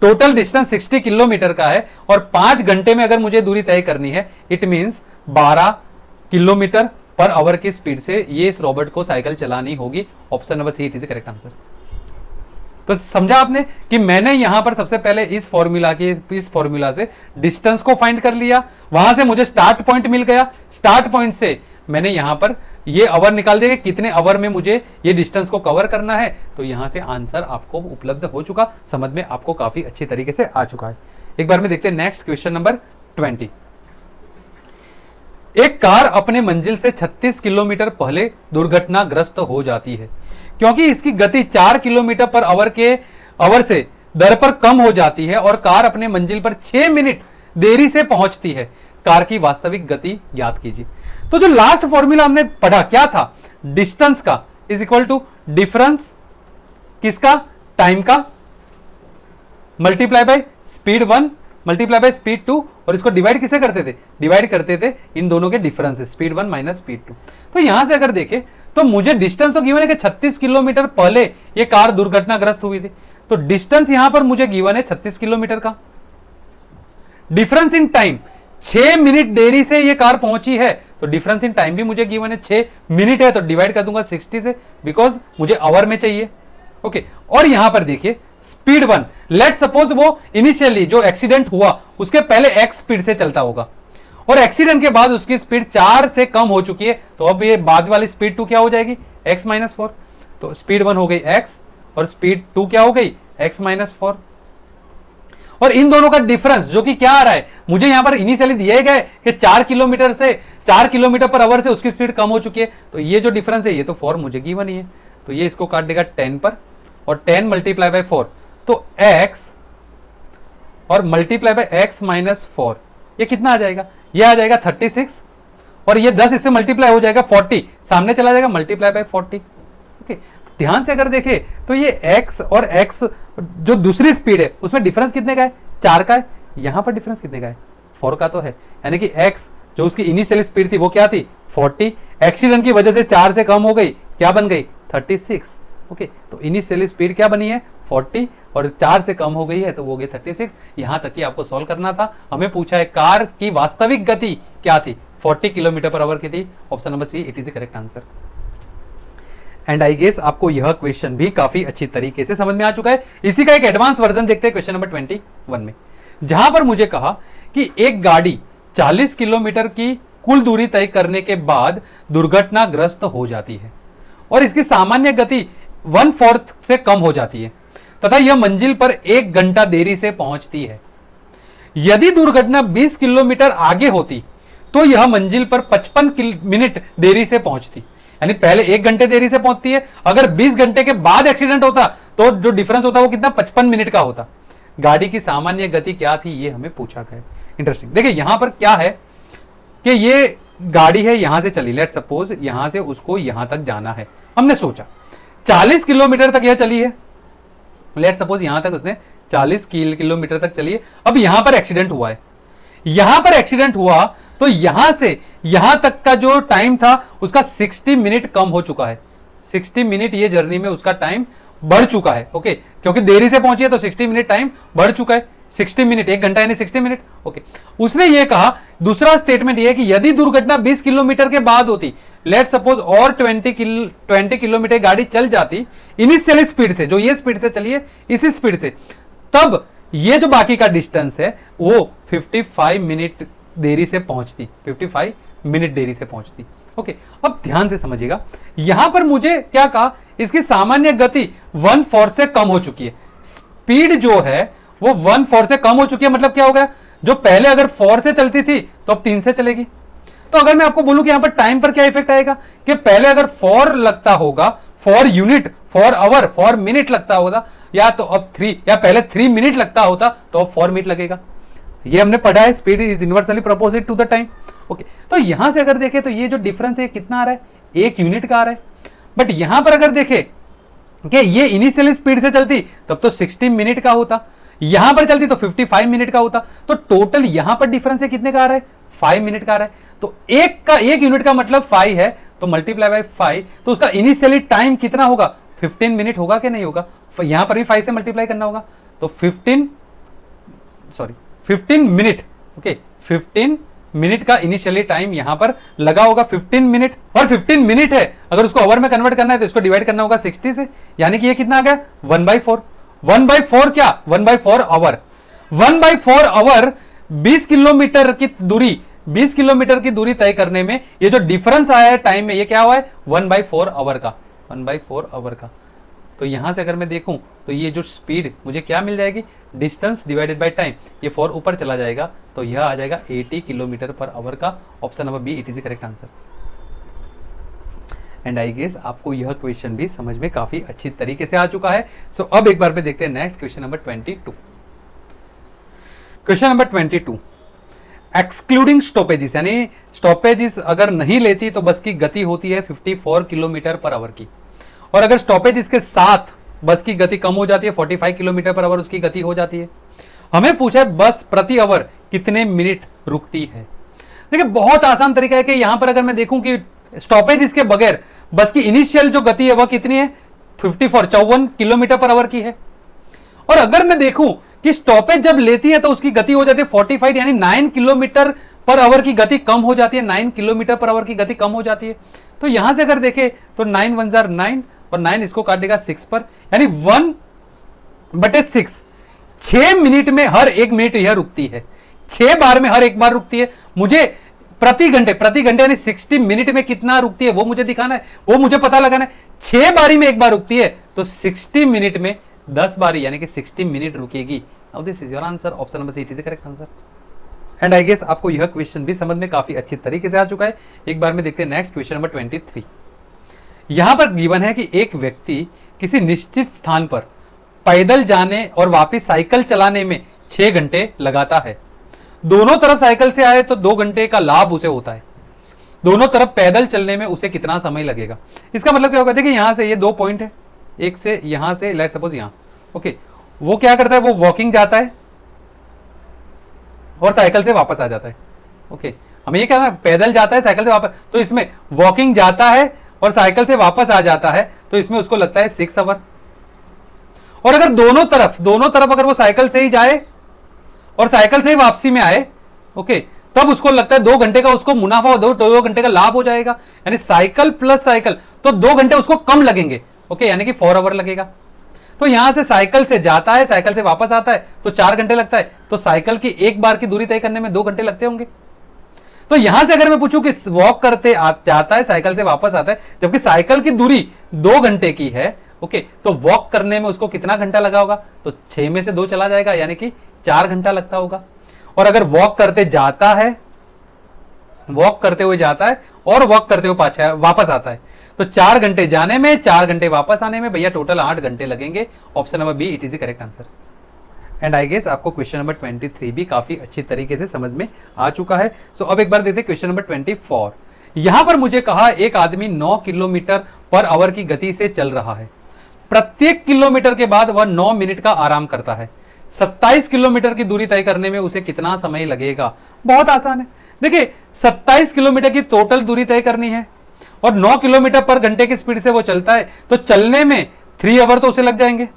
टोटल डिस्टेंस 60 किलोमीटर का है, और 5 घंटे में अगर मुझे दूरी तय करनी है it means 12 kilometre per hour की स्पीड से ये इस रॉबर्ट को साइकिल चलानी होगी। Option number C it is the correct answer. तो समझा आपने कि मैंने यहां पर सबसे पहले इस फॉर्मूला से डिस्टेंस को फाइंड कर लिया, वहां से मुझे स्टार्ट पॉइंट मिल गया, स्टार्ट पॉइंट से मैंने यहां पर ये आवर निकाल दिया, कितने आवर में मुझे ये डिस्टेंस को कवर करना है, तो यहां से आंसर आपको उपलब्ध हो चुका, समझ में आपको काफी अच्छी तरीके से आ चुका है। एक बार में देखते हैं नेक्स्ट क्वेश्चन नंबर 20। एक कार अपने मंजिल से 36 किलोमीटर पहले दुर्घटनाग्रस्त हो जाती है क्योंकि इसकी गति 4 किलोमीटर पर आवर से दर पर कम हो जाती है और कार अपने मंजिल पर 6 मिनट देरी से पहुंचती है। कार की वास्तविक गति ज्ञात कीजिए। तो जो लास्ट फॉर्मूला हमने पढ़ा क्या था, डिस्टेंस का इज इक्वल टू डिफरेंस किसका, टाइम का, multiply by speed 1 multiply by speed 2, और इसको डिवाइड किसे करते थे, डिवाइड करते थे इन दोनों के डिफरेंस स्पीड 1 माइनस स्पीड 2। तो यहां से अगर देखें तो मुझे डिस्टेंस तो गिवन है कि 36 किलोमीटर पहले ये कार दुर्घटनाग्रस्त हुई थी, तो डिस्टेंस यहां पर मुझे गिवन है 36 किलोमीटर का। डिफरेंस इन टाइम 6 मिनट देरी से ये कार पहुंची है, तो डिफरेंस इन टाइम भी मुझे गिवन है 6 मिनट है, तो डिवाइड कर दूंगा 60 से, बिकॉज मुझे आवर में चाहिए। ओके, और यहां पर देखिए स्पीड 1, लेट सपोज वो इनिशियली जो एक्सीडेंट हुआ उसके पहले x स्पीड से चलता होगा और एक्सीडेंट के बाद उसकी स्पीड 4 से कम हो चुकी है, तो अब ये बाद वाली स्पीड 2 क्या हो जाएगी, x माइनस 4। तो स्पीड 1 हो गई x और स्पीड 2 क्या हो गई, x माइनस 4। और इन दोनों का डिफरेंस जो कि क्या आ रहा है, मुझे यहां पर इनिशियली दिए गए कि 4 किलोमीटर पर आवर से उसकी स्पीड कम हो चुकी है, तो ये जो डिफरेंस है ये तो 4 मुझे गिवन ही है, तो ये इसको काट देगा 10 पर, और 10 मल्टीप्लाई बाय 4, तो x और मल्टीप्लाई बाय x माइनस 4, ये कितना आ जाएगा, ये आ जाएगा 36, और ये 10 इससे मल्टीप्लाई हो जाएगा 40, सामने चला जाएगा मल्टीप्लाई बाय 40। ओके, तो ध्यान से अगर देखें तो ये x और x जो दूसरी स्पीड है उसमें डिफरेंस कितने का है, 4 का है, यहां पर डिफरेंस कितने का है, 4 का तो है, यानी कि x जो उसकी इनिशियल स्पीड थी वो क्या थी 40, एक्सीडेंट की वजह से 4 से कम हो गई, क्या बन गई 36। ओके, तो इनिशियल स्पीड क्या बनी है 40 और 4 से कम हो गई है, तो वो हो गई 36। यहां तक कि आपको सॉल्व करना था, हमें पूछा है कार की वास्तविक गति क्या थी, 40 किलोमीटर पर आवर की थी। Option number C it is the correct answer. And I guess आपको यह क्वेश्चन भी काफी अच्छी तरीके से समझ में आ चुका है। इसी का एक एडवांस वर्जन देखते हैं क्वेश्चन नंबर 21 में, जहां पर मुझे कहा कि एक गाड़ी 40 किलोमीटर की कुल दूरी तय करने के बाद दुर्घटनाग्रस्त हो जाती है और इसकी सामान्य गति 1/4 से कम हो जाती है तथा यह मंजिल पर 1 घंटा देरी से पहुंचती है। यदि दुर्घटना 20 किलोमीटर आगे होती तो यह मंजिल पर 55 मिनट देरी से पहुंचती, यानी पहले 1 घंटे देरी से पहुंचती है, अगर 20 घंटे के बाद एक्सीडेंट होता तो जो डिफरेंस होता वो कितना 55 मिनट का होता। गाड़ी की सामान्य गति क्या थी ये हमें पूछा गया। इंटरेस्टिंग, देखिए यहां पर क्या है कि ये गाड़ी है, यहां से चली, लेट सपोज यहां से उसको यहां तक जाना है, हमने सोचा 40 किलोमीटर तक यह चली है, लेट सपोज यहां तक उसने 40 किलोमीटर तक चली है। अब यहां पर एक्सीडेंट हुआ है, यहां पर एक्सीडेंट हुआ तो यहां से यहां तक का जो टाइम था उसका 60 मिनट कम हो चुका है, 60 मिनट ये जर्नी में उसका टाइम बढ़ चुका है। ओके, क्योंकि देरी से पहुंची है तो 60 मिनट टाइम बढ़ चुका है, 60 मिनट 1 घंटा यानी 60 मिनट। ओके, उसने ये कहा, दूसरा स्टेटमेंट ये है कि यदि दुर्घटना 20 किलोमीटर के बाद होती, लेट सपोज और 20 किलोमीटर गाड़ी चल जाती इनिशियल स्पीड से, जो ये स्पीड से चली है इसी स्पीड से, तब ये जो बाकी का डिस्टेंस है वो 55 मिनट देरी से पहुंचती, 55 मिनट देरी से पहुंचती। ओके, अब ध्यान से समझिएगा, यहां पर मुझे क्या कहा, इसकी सामान्य गति 1/4 से कम हो चुकी है, स्पीड जो है वो 1/4 से कम हो चुकी है, मतलब क्या हो गया, जो पहले अगर 4 से चलती थी तो अब 3 से चलेगी। तो अगर मैं आपको बोलूं कि यहां पर टाइम पर क्या इफेक्ट आएगा कि पहले अगर 4 लगता होगा, 4 यूनिट, 4 आवर, 4 मिनट लगता होगा, या तो अब 3, या पहले 3 मिनट लगता होता तो अब 4 मिनट लगेगा। ये हमने पढ़ा है, speed is inversely proportional to the time. Okay, तो यहां से अगर देखें तो ये जो डिफरेंस है कितना आ रहा है, 1 यूनिट का आ रहा है। बट यहां पर अगर देखें कि ये इनिशियल स्पीड से चलती तब तो 60 मिनट का होता, यहां पर चलती तो 55 मिनट का होता, तो टोटल यहां पर डिफरेंस है कितने का आ रहा है, 5 मिनट का आ रहा है। तो 1 यूनिट का मतलब 5 है, तो मल्टीप्लाई बाय 5, तो उसका इनिशियली टाइम कितना होगा, 15 मिनट होगा कि नहीं होगा, यहां पर भी 5 से मल्टीप्लाई करना होगा, तो 15 मिनट। ओके, 15 मिनट का इनिशियली टाइम यहां पर लगा होगा 15 मिनट, और 15 मिनट है, अगर उसको आवर में कन्वर्ट करना है तो इसको डिवाइड करना होगा 60 से, यानी कि ये कितना आ गया 1/4। 1/4 क्या, 1/4 आवर, 1/4 आवर 20 किलोमीटर की दूरी, 20 किलोमीटर की दूरी तय करने में ये जो डिफरेंस आया है टाइम में, ये क्या हुआ है 1/4 आवर का, 1/4 आवर का। तो यहां से अगर मैं देखूं तो ये जो स्पीड मुझे क्या मिल जाएगी, डिस्टेंस डिवाइडेड बाय टाइम, ये 4 ऊपर चला जाएगा तो यह आ जाएगा 80 किलोमीटर पर आवर का। Option number B, it is the correct answer. And I guess आपको यह क्वेश्चन भी समझ में काफी अच्छी तरीके से आ चुका है। सो अब एक बार पे देखते हैं next question number 22। Question number 22, excluding stoppages, यानी स्टॉपेजेस अगर नहीं लेती तो बस की गति होती है 54 किलोमीटर पर आवर की, और अगर स्टॉपेज के साथ बस की गति कम हो जाती है, 45 किलोमीटर पर आवर उसकी गति हो जाती है। हमें पूछा है बस प्रति आवर कितने मिनट रुकती है। देखिए बहुत आसान तरीका है कि यहां पर अगर मैं देखूं कि स्टॉपेज इसके बगैर बस की इनिशियल जो गति है वह कितनी है, 54 किलोमीटर पर आवर की है। और अगर मैं देखूं कि स्टॉपेज जब लेती है तो उसकी गति हो जाती है 45, यानी 9 किलोमीटर पर आवर की गति कम हो जाती है, 9 किलोमीटर पर आवर की गति कम हो जाती है। तो यहां से अगर देखें तो 9 1 जार 9 और 9 इसको काट देगा 6 पर, यानी 1/6, 6 मिनट में हर एक मिनट यह रुकती है, 6 बार में हर एक बार रुकती है। मुझे प्रति घंटे यानी 60 मिनट में कितना रुकती है वो मुझे दिखाना है, वो मुझे पता लगाना है। 6 बारी में एक बार रुकती है तो 60 मिनट में 10 बारी यानी कि 60 मिनट रुकेगी। Now this is your answer, option number C is the correct answer. And I guess आपको यह क्वेश्चन भी समझ में काफी अच्छी तरीके से आ चुका है। एक बार में देखते हैं नेक्स्ट क्वेश्चन नंबर 23। यहां पर गिवन है कि एक व्यक्ति किसी निश्चित स्थान पर पैदल जाने और वापस साइकिल चलाने में 6 घंटे लगाता है। दोनों तरफ साइकिल से आए तो 2 घंटे का लाभ उसे होता है, दोनों तरफ पैदल चलने में उसे कितना समय लगेगा। इसका मतलब क्या होगा, देखिए यहां से ये 2 पॉइंट है, एक से यहां से लेट्स सपोज यहां, ओके, वो क्या करता है, वो वॉकिंग जाता है और साइकिल से वापस आ जाता है। ओके, हमें ये कहना पैदल जाता है साइकिल से वापस, तो इसमें वॉकिंग जाता है और साइकिल से वापस आ जाता है तो इसमें उसको लगता है 6 आवर। और अगर दोनों तरफ अगर वो साइकिल से ही जाए और साइकिल से ही वापसी में आए, ओके, तब उसको लगता है 2 घंटे का उसको मुनाफा, 2 घंटे का लाभ हो जाएगा, यानी साइकिल प्लस साइकिल, तो 2 घंटे उसको कम लगेंगे, ओके, यानी कि 4 आवर लगेगा। तो यहां से साइकिल से जाता है, साइकिल से वापस आता है तो 4 घंटे लगता है, तो साइकिल की एक बार की दूरी तय करने में 2 घंटे लगते होंगे। तो यहां से अगर मैं पूछूं कि वॉक करते जाता है, साइकिल से वापस आता है, जबकि साइकिल की दूरी 2 घंटे की है, ओके, तो वॉक करने में उसको कितना घंटा लगा होगा, तो 6 में से 2 चला जाएगा, यानी कि 4 घंटा लगता होगा। और अगर वॉक करते जाता है, वॉक करते हुए जाता है और वॉक करते हुए पाछा वापस आता है, तो 4 घंटे जाने में, 4 घंटे वापस आने में, भैया टोटल 8 घंटे लगेंगे। Option number B, it is the correct answer. And I guess आपको क्वेश्चन नंबर 23 भी काफी अच्छी तरीके से समझ में आ चुका है। सो अब एक बार देखते हैं क्वेश्चन नंबर 24। यहां पर मुझे कहा एक आदमी 9 किलोमीटर पर आवर की गति से चल रहा है, प्रत्येक किलोमीटर के बाद वह 9 मिनट का आराम करता है। 27 किलोमीटर की दूरी तय करने में उसे कितना समय लगेगा। बहुत आसान है, देखिए 27 किलोमीटर की टोटल दूरी तय करनी है और 9 किलोमीटर पर घंटे की स्पीड से वो चलता है, तो चलने में 3 आवर तो उसे लग जाएंगे,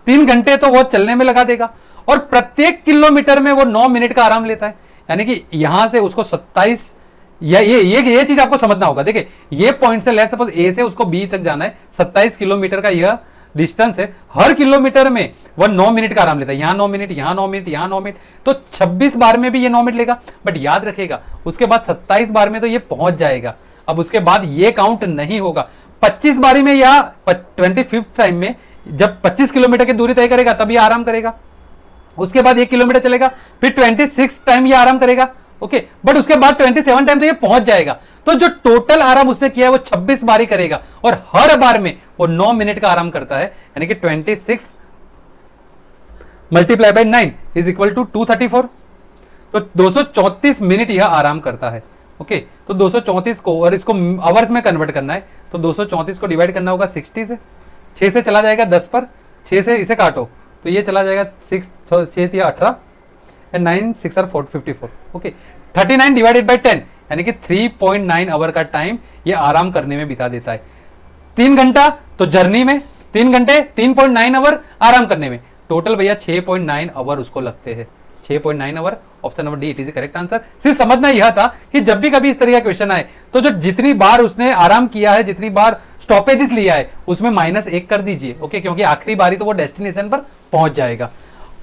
3 घंटे तो वो चलने में लगा देगा, और प्रत्येक किलोमीटर में वो 9 मिनट का आराम लेता है, यानी कि यहां से उसको 27, ये चीज आपको समझना होगा। देखिए ये पॉइंट से लेट्स सपोज ए से उसको बी तक जाना है, 27 किलोमीटर का यह डिस्टेंस है, हर किलोमीटर में वह 9 मिनट का आराम लेता है, यहां 9 मिनट, यहां 9 मिनट, यहां 9 मिनट, तो 26 बार में भी ये 9 मिनट लेगा। बट याद रखिएगा उसके बाद 27 बार में तो ये पहुंच जाएगा, अब उसके बाद ये काउंट नहीं होगा। 25 बारी में या 25th टाइम में जब 25 किलोमीटर की दूरी तय करेगा तब ये आराम करेगा, उसके बाद 1 किलोमीटर चलेगा, फिर 26 टाइम ये आराम करेगा, ओके, बट उसके बाद 27 टाइम तो ये पहुंच जाएगा। तो जो टोटल आराम उसने किया है वो 26 बारी करेगा और हर बार में वो 9 मिनट का आराम करता है, यानी कि 26 multiply by 9 is equal to 234, तो 234 मिनट यह आराम करता है। ओके, तो 234 को और इसको आवर्स में कन्वर्ट करना है, तो 234 को डिवाइड करना होगा 60 से, 6 से चला जाएगा 10 पर, 6 से इसे काटो तो ये चला जाएगा 6 या 18 एंड 9 6 और 54, ओके, 39 डिवाइडेड बाय 10 यानी कि 3.9 आवर का टाइम ये आराम करने में बिता देता है। 3 घंटा तो जर्नी में, 3 घंटे 3.9 आवर आराम करने में, टोटल भैया 6.9 आवर उसको लगते हैं। 6.9 hour. Option number D it is correct answer. सिर्फ समझना यह था कि जब भी कभी इस तरह का क्वेश्चन आए तो जो जितनी बार उसने आराम किया है, जितनी बार स्टॉपेजेस लिया है, उसमें -1 कर दीजिए। ओके, क्योंकि आखिरी बारी तो वो डेस्टिनेशन पर पहुंच जाएगा।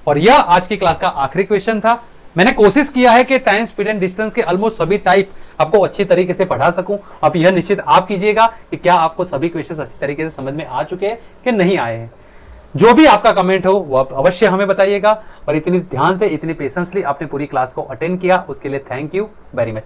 और यह आज की क्लास का आखिरी क्वेश्चन था। मैंने कोशिश किया है कि टाइम, स्पीड एंड डिस्टेंस के ऑलमोस्ट सभी टाइप आपको अच्छी तरीके से पढ़ा सकूं। अब यह निश्चित आप कीजिएगा कि क्या आपको सभी क्वेश्चन अच्छी तरीके से समझ में आ चुके हैं कि नहीं आए हैं। जो भी आपका कमेंट हो वो आप अवश्य हमें बताइएगा। और इतनी ध्यान से, इतनी पेशेंसली आपने पूरी क्लास को अटेंड किया, उसके लिए थैंक यू वेरी मच।